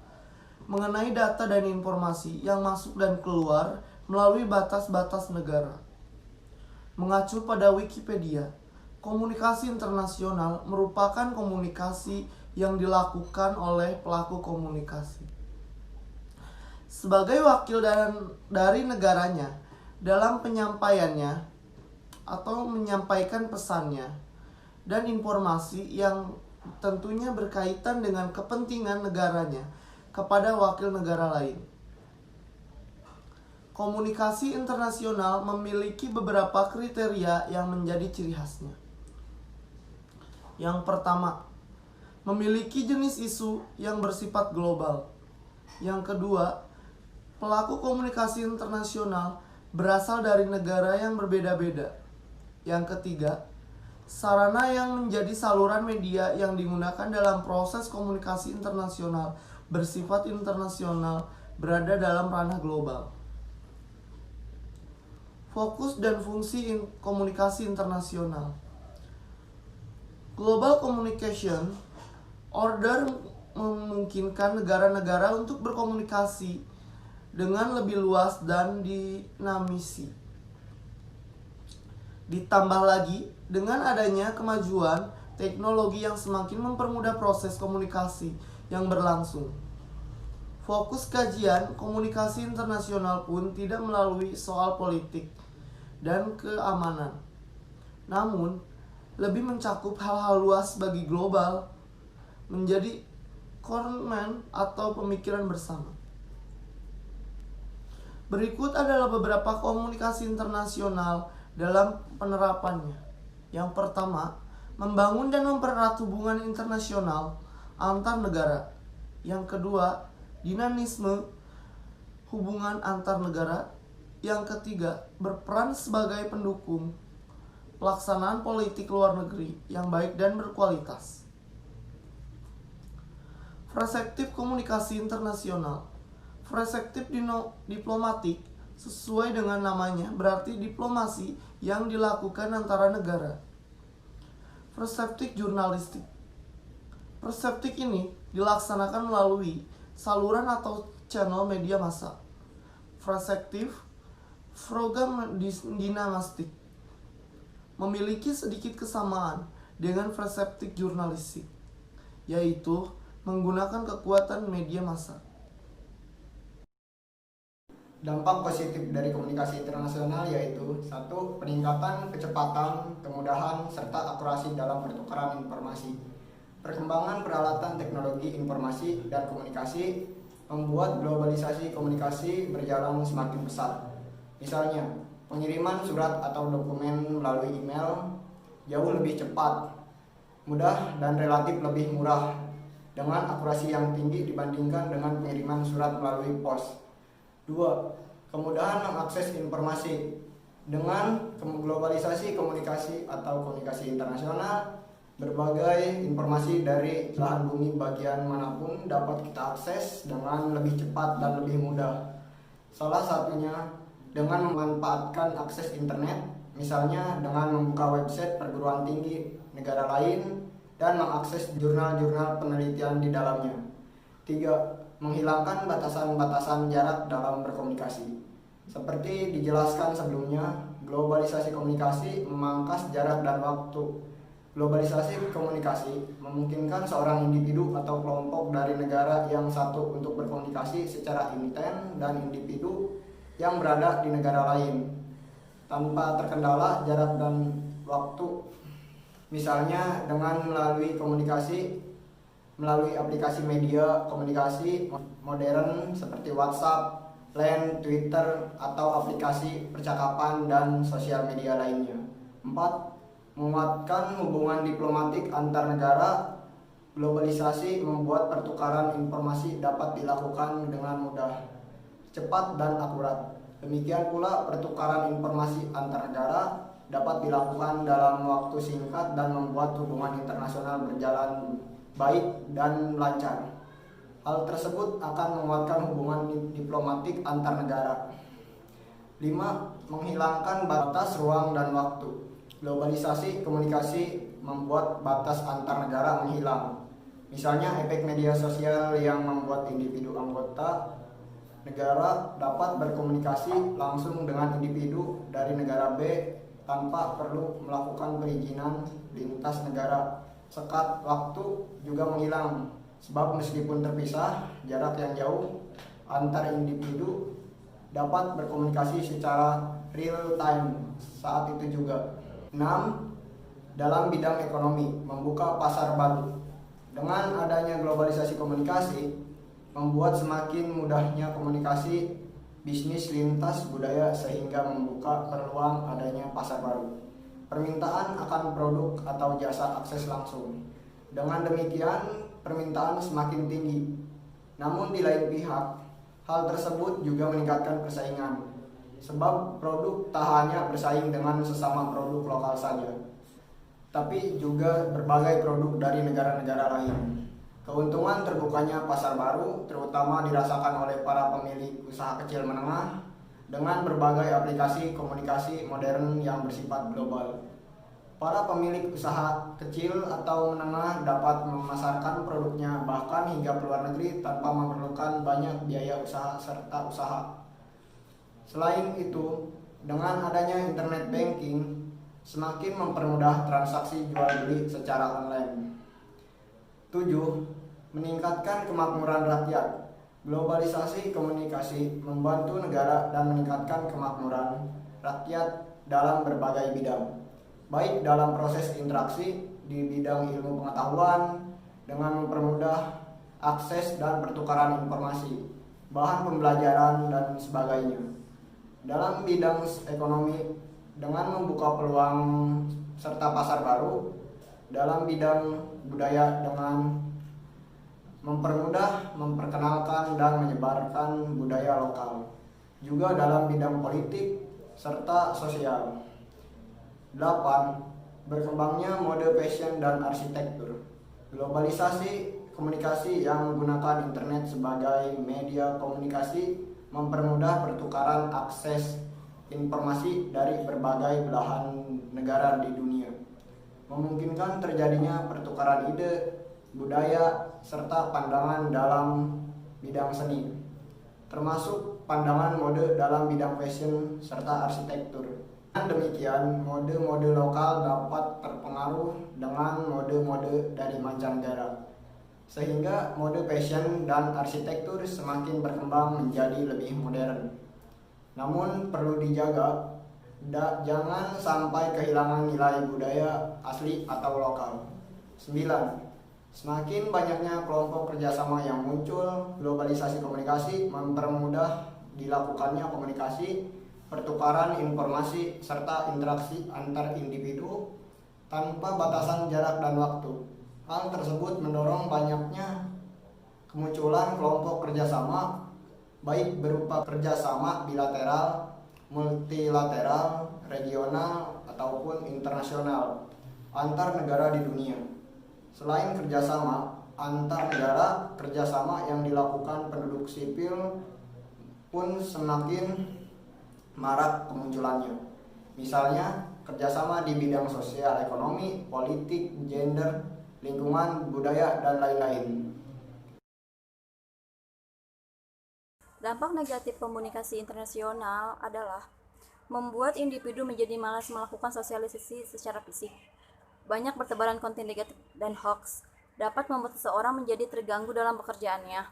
mengenai data dan informasi yang masuk dan keluar melalui batas-batas negara. Mengacu pada Wikipedia, komunikasi internasional merupakan komunikasi yang dilakukan oleh pelaku komunikasi sebagai wakil dari negaranya dalam penyampaiannya atau menyampaikan pesannya dan informasi yang tentunya berkaitan dengan kepentingan negaranya kepada wakil negara lain. Komunikasi internasional memiliki beberapa kriteria yang menjadi ciri khasnya. Yang pertama, memiliki jenis isu yang bersifat global. Yang kedua, pelaku komunikasi internasional berasal dari negara yang berbeda-beda. Yang ketiga, sarana yang menjadi saluran media yang digunakan dalam proses komunikasi internasional bersifat internasional berada dalam ranah global. Fokus dan fungsi komunikasi internasional. Global communication order memungkinkan negara-negara untuk berkomunikasi dengan lebih luas dan dinamisi. Ditambah lagi, dengan adanya kemajuan teknologi yang semakin mempermudah proses komunikasi yang berlangsung. Fokus kajian komunikasi internasional pun tidak melalui soal politik dan keamanan, namun lebih mencakup hal-hal luas bagi global, menjadi common atau pemikiran bersama. Berikut adalah beberapa komunikasi internasional dalam penerapannya. Yang pertama, membangun dan mempererat hubungan internasional antar negara. Yang kedua, dinamisme hubungan antar negara. Yang ketiga, berperan sebagai pendukung pelaksanaan politik luar negeri yang baik dan berkualitas. Perspektif komunikasi internasional. Perspektif diplomatik sesuai dengan namanya berarti diplomasi yang dilakukan antara negara. Perspektif jurnalistik. Perspektif ini dilaksanakan melalui saluran atau channel media massa. Perspektif program dinamistik memiliki sedikit kesamaan dengan perspektif jurnalistik, yaitu menggunakan kekuatan media massa. Dampak positif dari komunikasi internasional yaitu 1. Peningkatan kecepatan, kemudahan, serta akurasi dalam pertukaran informasi. Perkembangan peralatan teknologi informasi dan komunikasi membuat globalisasi komunikasi berjalan semakin pesat. Misalnya, pengiriman surat atau dokumen melalui email jauh lebih cepat, mudah, dan relatif lebih murah dengan akurasi yang tinggi dibandingkan dengan pengiriman surat melalui pos. 2. Kemudahan mengakses informasi. Dengan globalisasi komunikasi atau komunikasi internasional, berbagai informasi dari belahan bumi bagian manapun dapat kita akses dengan lebih cepat dan lebih mudah. Salah satunya dengan memanfaatkan akses internet, misalnya dengan membuka website perguruan tinggi negara lain dan mengakses jurnal-jurnal penelitian di dalamnya. 3. Menghilangkan batasan-batasan jarak dalam berkomunikasi. Seperti dijelaskan sebelumnya, globalisasi komunikasi memangkas jarak dan waktu. Globalisasi komunikasi memungkinkan seorang individu atau kelompok dari negara yang satu untuk berkomunikasi secara intens dan individu yang berada di negara lain tanpa terkendala jarak dan waktu. Misalnya dengan melalui aplikasi media komunikasi modern seperti WhatsApp, Line, Twitter, atau aplikasi percakapan dan sosial media lainnya. 4. Menguatkan hubungan diplomatik antar negara. Globalisasi membuat pertukaran informasi dapat dilakukan dengan mudah. cepat dan akurat. Demikian pula pertukaran informasi antar negara dapat dilakukan dalam waktu singkat dan membuat hubungan internasional berjalan baik dan lancar. Hal tersebut akan menguatkan hubungan diplomatik antar negara. 5. Menghilangkan batas ruang dan waktu. Globalisasi komunikasi membuat batas antar negara menghilang. Misalnya efek media sosial yang membuat individu anggota negara dapat berkomunikasi langsung dengan individu dari negara B tanpa perlu melakukan perizinan lintas negara. Sekat waktu juga menghilang, sebab meskipun terpisah jarak yang jauh antar individu dapat berkomunikasi secara real time saat itu juga. 6. Dalam bidang ekonomi, membuka pasar baru. Dengan adanya globalisasi komunikasi, membuat semakin mudahnya komunikasi bisnis lintas budaya sehingga membuka peluang adanya pasar baru. Permintaan akan produk atau jasa akses langsung. Dengan demikian, permintaan semakin tinggi. Namun di lain pihak, hal tersebut juga meningkatkan persaingan. Sebab produk tak hanya bersaing dengan sesama produk lokal saja, tapi juga berbagai produk dari negara-negara lain. Keuntungan terbukanya pasar baru terutama dirasakan oleh para pemilik usaha kecil menengah dengan berbagai aplikasi komunikasi modern yang bersifat global. Para pemilik usaha kecil atau menengah dapat memasarkan produknya bahkan hingga ke luar negeri tanpa memerlukan banyak biaya usaha serta usaha. Selain itu, dengan adanya internet banking semakin mempermudah transaksi jual beli secara online. 7. Meningkatkan kemakmuran rakyat. Globalisasi komunikasi membantu negara dan meningkatkan kemakmuran rakyat dalam berbagai bidang, baik dalam proses interaksi di bidang ilmu pengetahuan dengan mempermudah akses dan pertukaran informasi, bahan pembelajaran dan sebagainya. Dalam bidang ekonomi dengan membuka peluang serta pasar baru. Dalam bidang budaya dengan mempermudah, memperkenalkan dan menyebarkan budaya lokal. Juga dalam bidang politik serta sosial. 8. Berkembangnya mode fashion dan arsitektur. Globalisasi komunikasi yang menggunakan internet sebagai media komunikasi mempermudah pertukaran akses informasi dari berbagai belahan negara di dunia, memungkinkan terjadinya pertukaran ide, budaya, serta pandangan dalam bidang seni, termasuk pandangan mode dalam bidang fashion serta arsitektur. Dengan demikian, mode-mode lokal dapat terpengaruh dengan mode-mode dari mancanegara, sehingga mode fashion dan arsitektur semakin berkembang menjadi lebih modern. Namun perlu dijaga, jangan sampai kehilangan nilai budaya asli atau lokal. 9. Semakin banyaknya kelompok kerjasama yang muncul, globalisasi komunikasi mempermudah dilakukannya komunikasi, pertukaran informasi, serta interaksi antar individu tanpa batasan jarak dan waktu. Hal tersebut mendorong banyaknya kemunculan kelompok kerjasama, baik berupa kerjasama bilateral, multilateral, regional, ataupun internasional antar negara di dunia. Selain kerjasama antar negara, kerjasama yang dilakukan penduduk sipil pun semakin marak kemunculannya. Misalnya, kerjasama di bidang sosial, ekonomi, politik, gender, lingkungan, budaya, dan lain-lain. Dampak negatif komunikasi internasional adalah membuat individu menjadi malas melakukan sosialisasi secara fisik. Banyak bertebaran konten negatif dan hoax dapat membuat seseorang menjadi terganggu dalam pekerjaannya.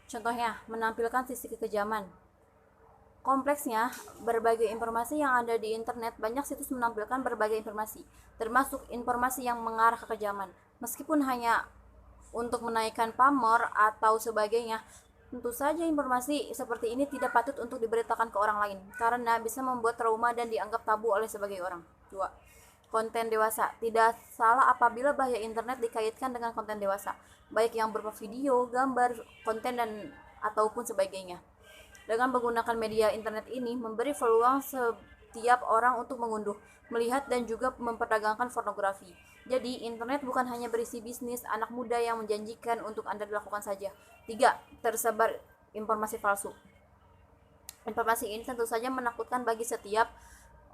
Contohnya, menampilkan sisi kekejaman. Kompleksnya, berbagai informasi yang ada di internet, banyak situs menampilkan berbagai informasi, termasuk informasi yang mengarah ke kekejaman. Meskipun hanya untuk menaikkan pamor atau sebagainya, tentu saja informasi seperti ini tidak patut untuk diberitakan ke orang lain, karena bisa membuat trauma dan dianggap tabu oleh sebagai orang. 2. Konten dewasa. Tidak salah apabila bahaya internet dikaitkan dengan konten dewasa, baik yang berupa video, gambar, konten, dan ataupun sebagainya. Dengan menggunakan media internet ini memberi peluang setiap orang untuk mengunduh, melihat dan juga memperdagangkan pornografi. Jadi, internet bukan hanya berisi bisnis anak muda yang menjanjikan untuk Anda dilakukan saja. 3. Tersebar informasi palsu. Informasi ini tentu saja menakutkan bagi setiap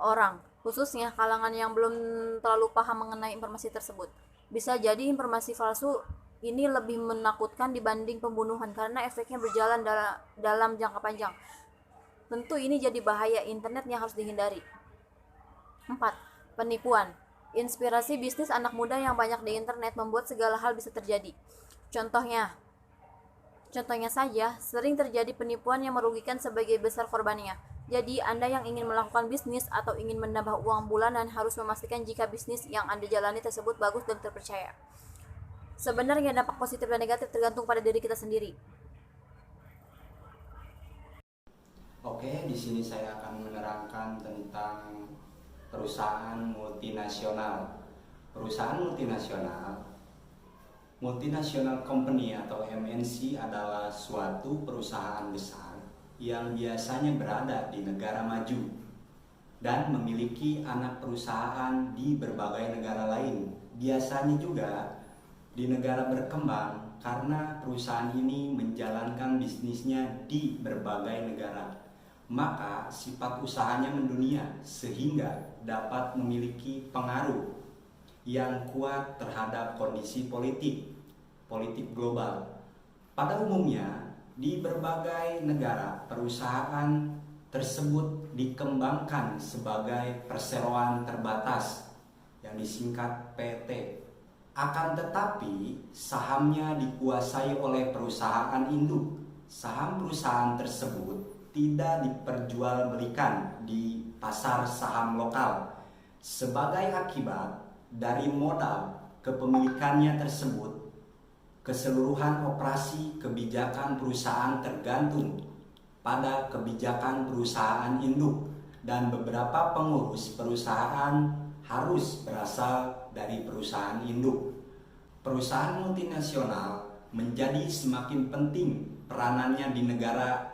orang, khususnya kalangan yang belum terlalu paham mengenai informasi tersebut. Bisa jadi informasi palsu ini lebih menakutkan dibanding pembunuhan karena efeknya berjalan dalam jangka panjang. Tentu ini jadi bahaya internet yang harus dihindari. 4. Penipuan. Inspirasi bisnis anak muda yang banyak di internet membuat segala hal bisa terjadi. Contohnya saja, sering terjadi penipuan yang merugikan sebagai besar korbannya. Jadi, Anda yang ingin melakukan bisnis atau ingin menambah uang bulanan harus memastikan jika bisnis yang Anda jalani tersebut bagus dan terpercaya. Sebenarnya dampak positif dan negatif tergantung pada diri kita sendiri. Oke, di sini saya akan menerangkan tentang perusahaan multinasional. Perusahaan multinasional company atau MNC adalah suatu perusahaan besar yang biasanya berada di negara maju dan memiliki anak perusahaan di berbagai negara lain. Biasanya juga di negara berkembang karena perusahaan ini menjalankan bisnisnya di berbagai negara. Maka sifat usahanya mendunia sehingga dapat memiliki pengaruh yang kuat terhadap kondisi politik global. Pada umumnya di berbagai negara perusahaan tersebut dikembangkan sebagai perseroan terbatas yang disingkat PT. Akan tetapi, sahamnya dikuasai oleh perusahaan induk. Saham perusahaan tersebut tidak diperjualbelikan di pasar saham lokal. Sebagai akibat dari modal kepemilikannya tersebut, keseluruhan operasi kebijakan perusahaan tergantung pada kebijakan perusahaan induk dan beberapa pengurus perusahaan harus berasal dari perusahaan induk. Perusahaan multinasional menjadi semakin penting peranannya di negara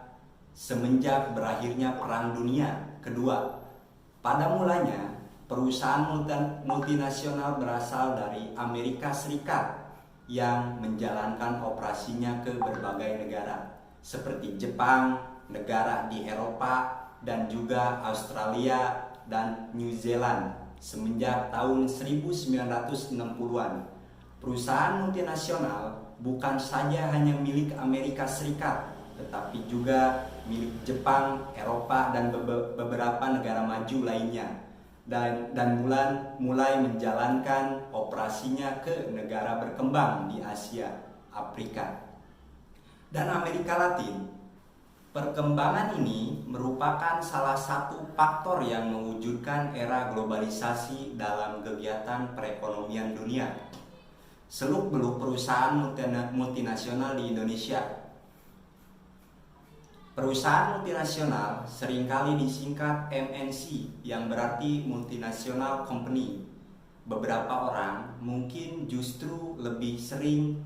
semenjak berakhirnya Perang Dunia Kedua. Pada mulanya, perusahaan multinasional berasal dari Amerika Serikat yang menjalankan operasinya ke berbagai negara seperti Jepang, negara di Eropa, dan juga Australia dan New Zealand. Semenjak tahun 1960-an, perusahaan multinasional bukan saja hanya milik Amerika Serikat, tetapi juga milik Jepang, Eropa, dan beberapa negara maju lainnya, dan mulai menjalankan operasinya ke negara berkembang di Asia, Afrika, dan Amerika Latin. Perkembangan ini merupakan salah satu faktor yang mewujudkan era globalisasi dalam kegiatan perekonomian dunia. Seluk-beluk perusahaan multinasional di Indonesia. Perusahaan multinasional seringkali disingkat MNC yang berarti multinational company. Beberapa orang mungkin justru lebih sering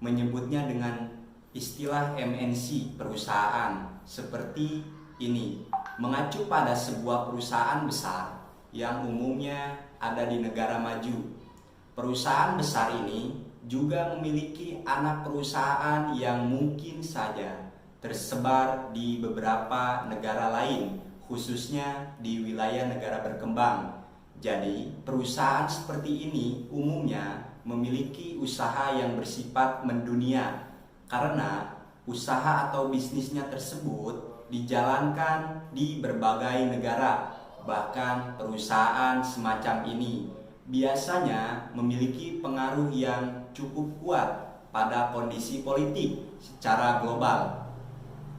menyebutnya dengan istilah MNC perusahaan seperti ini, mengacu pada sebuah perusahaan besar yang umumnya ada di negara maju. Perusahaan besar ini juga memiliki anak perusahaan yang mungkin saja tersebar di beberapa negara lain, khususnya di wilayah negara berkembang. Jadi, perusahaan seperti ini umumnya memiliki usaha yang bersifat mendunia karena usaha atau bisnisnya tersebut dijalankan di berbagai negara. Bahkan perusahaan semacam ini biasanya memiliki pengaruh yang cukup kuat pada kondisi politik secara global.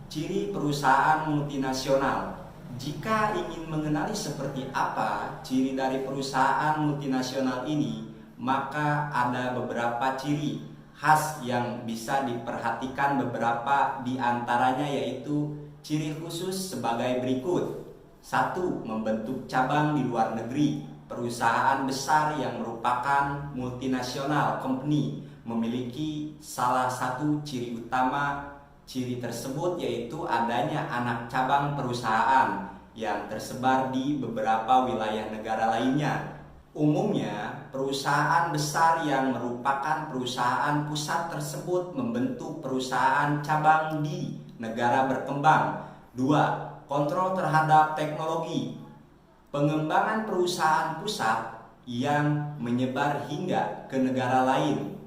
Ciri perusahaan multinasional. Jika ingin mengenali seperti apa ciri dari perusahaan multinasional ini, maka ada beberapa ciri khas yang bisa diperhatikan. Beberapa di antaranya yaitu ciri khusus sebagai berikut. 1. Membentuk cabang di luar negeri. Perusahaan besar yang merupakan multinasional company memiliki salah satu ciri utama Ciri tersebut yaitu adanya anak cabang perusahaan yang tersebar di beberapa wilayah negara lainnya. Umumnya, perusahaan besar yang merupakan perusahaan pusat tersebut membentuk perusahaan cabang di negara berkembang. 2. Kontrol terhadap teknologi. Pengembangan perusahaan pusat yang menyebar hingga ke negara lain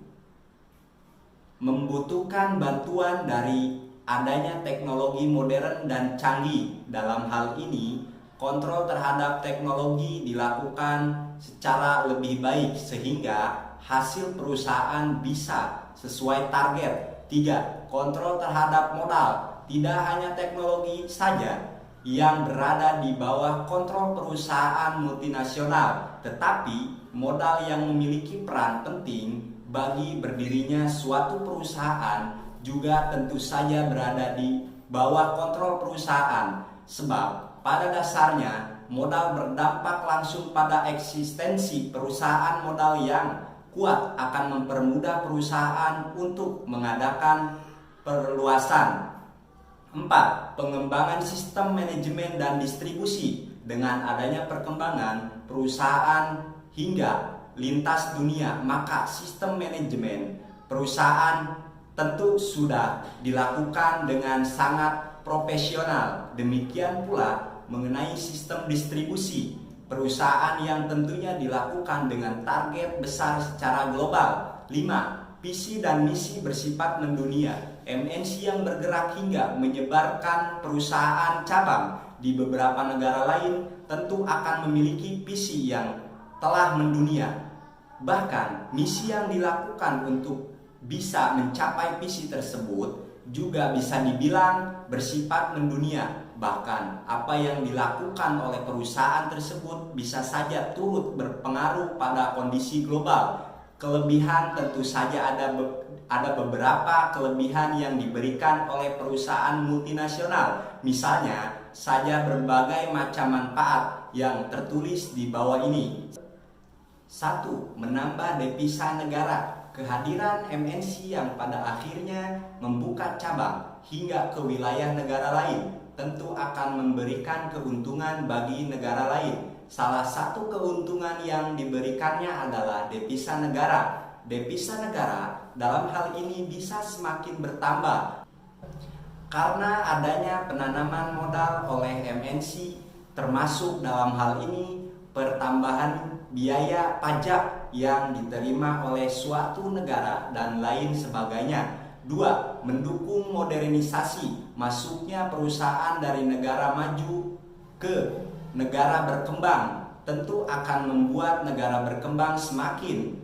membutuhkan bantuan dari adanya teknologi modern dan canggih. Dalam hal ini, kontrol terhadap teknologi dilakukan secara lebih baik sehingga hasil perusahaan bisa sesuai target. 3. Kontrol terhadap modal. Tidak hanya teknologi saja yang berada di bawah kontrol perusahaan multinasional, tetapi modal yang memiliki peran penting bagi berdirinya suatu perusahaan juga tentu saja berada di bawah kontrol perusahaan, sebab pada dasarnya modal berdampak langsung pada eksistensi perusahaan. Modal yang kuat akan mempermudah perusahaan untuk mengadakan perluasan. 4. Pengembangan sistem manajemen dan distribusi. Dengan adanya perkembangan perusahaan hingga lintas dunia, maka sistem manajemen perusahaan tentu sudah dilakukan dengan sangat profesional. Demikian pula mengenai sistem distribusi perusahaan yang tentunya dilakukan dengan target besar secara global. 5. Visi dan misi bersifat mendunia. MNC yang bergerak hingga menyebarkan perusahaan cabang di beberapa negara lain tentu akan memiliki visi yang telah mendunia. Bahkan misi yang dilakukan untuk bisa mencapai visi tersebut juga bisa dibilang bersifat mendunia. Bahkan apa yang dilakukan oleh perusahaan tersebut bisa saja turut berpengaruh pada kondisi global. Kelebihan tentu saja ada beberapa kelebihan yang diberikan oleh perusahaan multinasional. Misalnya saja berbagai macam manfaat yang tertulis di bawah ini. 1. Menambah devisa negara. Kehadiran MNC yang pada akhirnya membuka cabang hingga ke wilayah negara lain tentu akan memberikan keuntungan bagi negara lain. Salah satu keuntungan yang diberikannya adalah devisa negara. Devisa negara dalam hal ini bisa semakin bertambah karena adanya penanaman modal oleh MNC, termasuk dalam hal ini pertambahan biaya pajak yang diterima oleh suatu negara dan lain sebagainya. 2. Mendukung modernisasi. Masuknya perusahaan dari negara maju ke negara berkembang tentu akan membuat negara berkembang semakin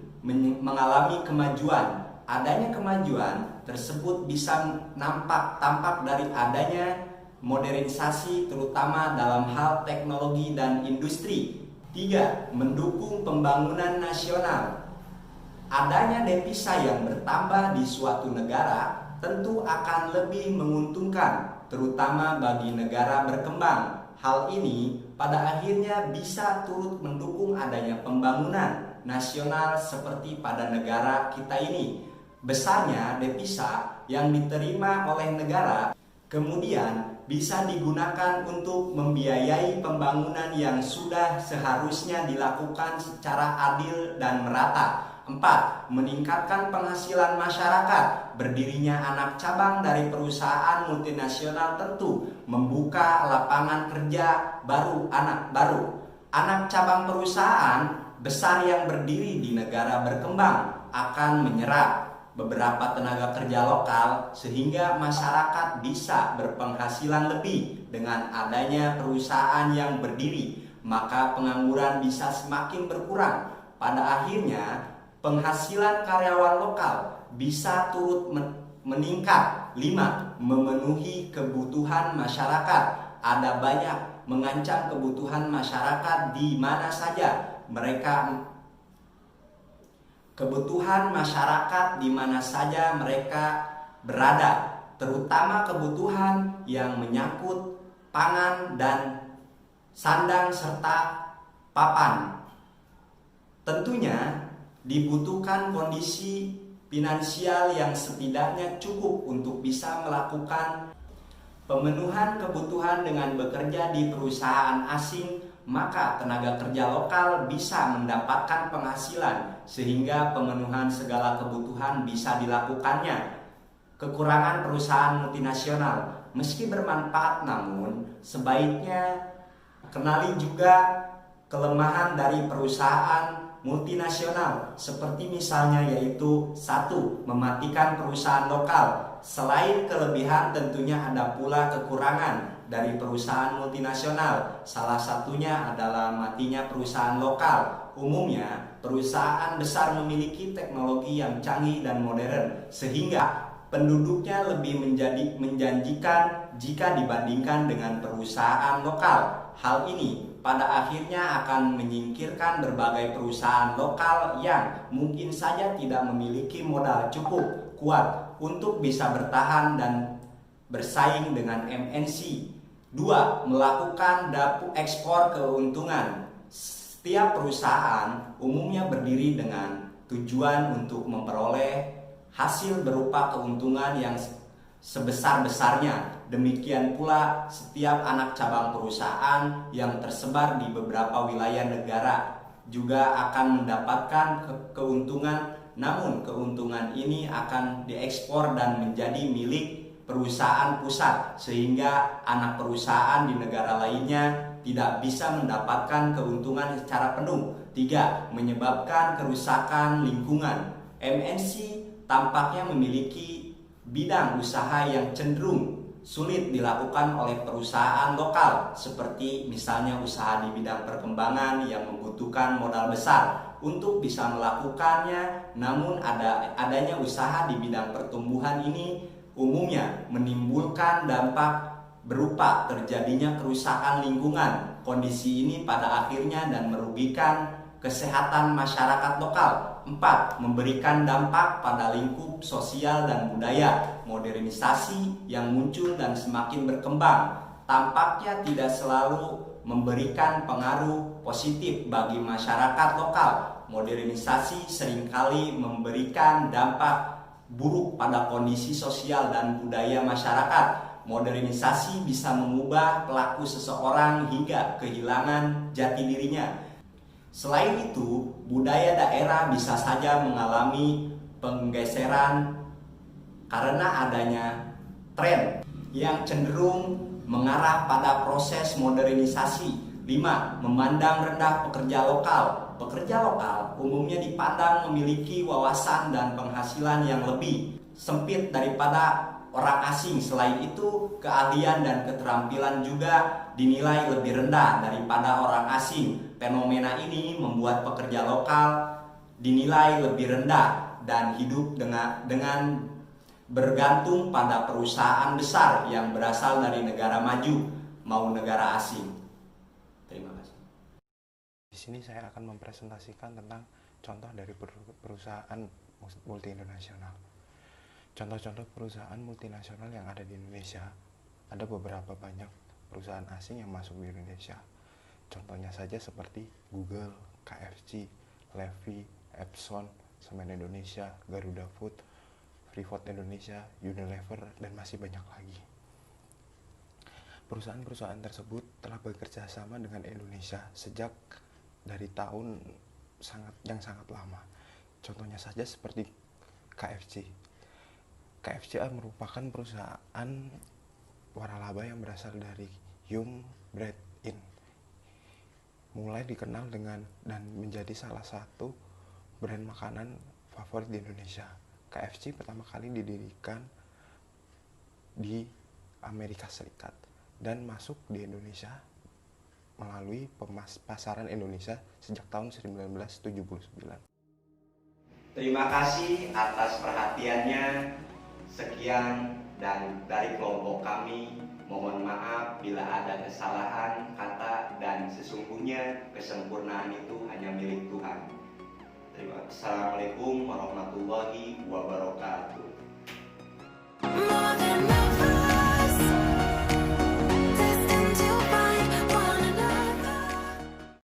mengalami kemajuan. Adanya kemajuan tersebut bisa tampak dari adanya modernisasi terutama dalam hal teknologi dan industri. 3. Mendukung pembangunan nasional. Adanya devisa yang bertambah di suatu negara tentu akan lebih menguntungkan terutama bagi negara berkembang. Hal ini pada akhirnya bisa turut mendukung adanya pembangunan nasional seperti pada negara kita ini. Besarnya devisa yang diterima oleh negara kemudian bisa digunakan untuk membiayai pembangunan yang sudah seharusnya dilakukan secara adil dan merata. 4. Meningkatkan penghasilan masyarakat. Berdirinya anak cabang dari perusahaan multinasional tentu membuka lapangan kerja baru. Anak cabang perusahaan besar yang berdiri di negara berkembang akan menyerap beberapa tenaga kerja lokal sehingga masyarakat bisa berpenghasilan lebih. Dengan adanya perusahaan yang berdiri, maka pengangguran bisa semakin berkurang. Pada akhirnya penghasilan karyawan lokal bisa turut meningkat. 5. Memenuhi kebutuhan masyarakat. Ada banyak mengancam kebutuhan masyarakat di mana saja mereka berada, terutama kebutuhan yang menyangkut pangan dan sandang serta papan. Tentunya dibutuhkan kondisi finansial yang setidaknya cukup untuk bisa melakukan pemenuhan kebutuhan dengan bekerja di perusahaan asing, maka tenaga kerja lokal bisa mendapatkan penghasilan sehingga pemenuhan segala kebutuhan bisa dilakukannya. Kekurangan perusahaan multinasional, meski bermanfaat namun sebaiknya kenali juga kelemahan dari perusahaan multinasional, seperti misalnya yaitu 1. Mematikan perusahaan lokal. Selain kelebihan tentunya ada pula kekurangan dari perusahaan multinasional. Salah satunya adalah matinya perusahaan lokal. Umumnya perusahaan besar memiliki teknologi yang canggih dan modern sehingga penduduknya lebih menjanjikan jika dibandingkan dengan perusahaan lokal. Hal ini pada akhirnya akan menyingkirkan berbagai perusahaan lokal yang mungkin saja tidak memiliki modal cukup kuat untuk bisa bertahan dan bersaing dengan MNC. 2. Melakukan ekspor keuntungan. Setiap perusahaan umumnya berdiri dengan tujuan untuk memperoleh hasil berupa keuntungan yang sebesar-besarnya. Demikian pula setiap anak cabang perusahaan yang tersebar di beberapa wilayah negara juga akan mendapatkan keuntungan, namun keuntungan ini akan diekspor dan menjadi milik perusahaan pusat sehingga anak perusahaan di negara lainnya tidak bisa mendapatkan keuntungan secara penuh. 3. Menyebabkan kerusakan lingkungan. MNC tampaknya memiliki bidang usaha yang cenderung sulit dilakukan oleh perusahaan lokal, seperti misalnya usaha di bidang perkembangan yang membutuhkan modal besar untuk bisa melakukannya. Namun adanya usaha di bidang pertumbuhan ini umumnya menimbulkan dampak berupa terjadinya kerusakan lingkungan. Kondisi ini pada akhirnya dan merugikan kesehatan masyarakat lokal. 4. Memberikan dampak pada lingkup sosial dan budaya. Modernisasi yang muncul dan semakin berkembang tampaknya tidak selalu memberikan pengaruh positif bagi masyarakat lokal. Modernisasi seringkali memberikan dampak buruk pada kondisi sosial dan budaya masyarakat. Modernisasi bisa mengubah pelaku seseorang hingga kehilangan jati dirinya. Selain itu, budaya daerah bisa saja mengalami penggeseran karena adanya tren yang cenderung mengarah pada proses modernisasi. 5. Memandang rendah pekerja lokal. Pekerja lokal umumnya dipandang memiliki wawasan dan penghasilan yang lebih sempit daripada orang asing. Selain itu, keahlian dan keterampilan juga dinilai lebih rendah daripada orang asing. Fenomena ini membuat pekerja lokal dinilai lebih rendah dan hidup dengan bergantung pada perusahaan besar yang berasal dari negara maju maupun negara asing. Terima kasih. Di sini saya akan mempresentasikan tentang contoh dari perusahaan multinasional. Contoh-contoh perusahaan multinasional yang ada di Indonesia, ada beberapa banyak perusahaan asing yang masuk di Indonesia. Contohnya saja seperti Google, KFC, Levi, Epson, Semen Indonesia, Garuda Food, Freeport Indonesia, Unilever, dan masih banyak lagi. Perusahaan-perusahaan tersebut telah bekerja sama dengan Indonesia sejak dari tahun yang sangat lama. Contohnya saja seperti KFC. KFC merupakan perusahaan waralaba yang berasal dari Yum Bread In. Mulai dikenal dengan dan menjadi salah satu brand makanan favorit di Indonesia. KFC pertama kali didirikan di Amerika Serikat dan masuk di Indonesia melalui pasaran Indonesia sejak tahun 1979. Terima kasih atas perhatiannya. Sekian dan dari kelompok kami, mohon maaf bila ada kesalahan kata dan sesungguhnya kesempurnaan itu hanya milik Tuhan. Assalamualaikum warahmatullahi wabarakatuh.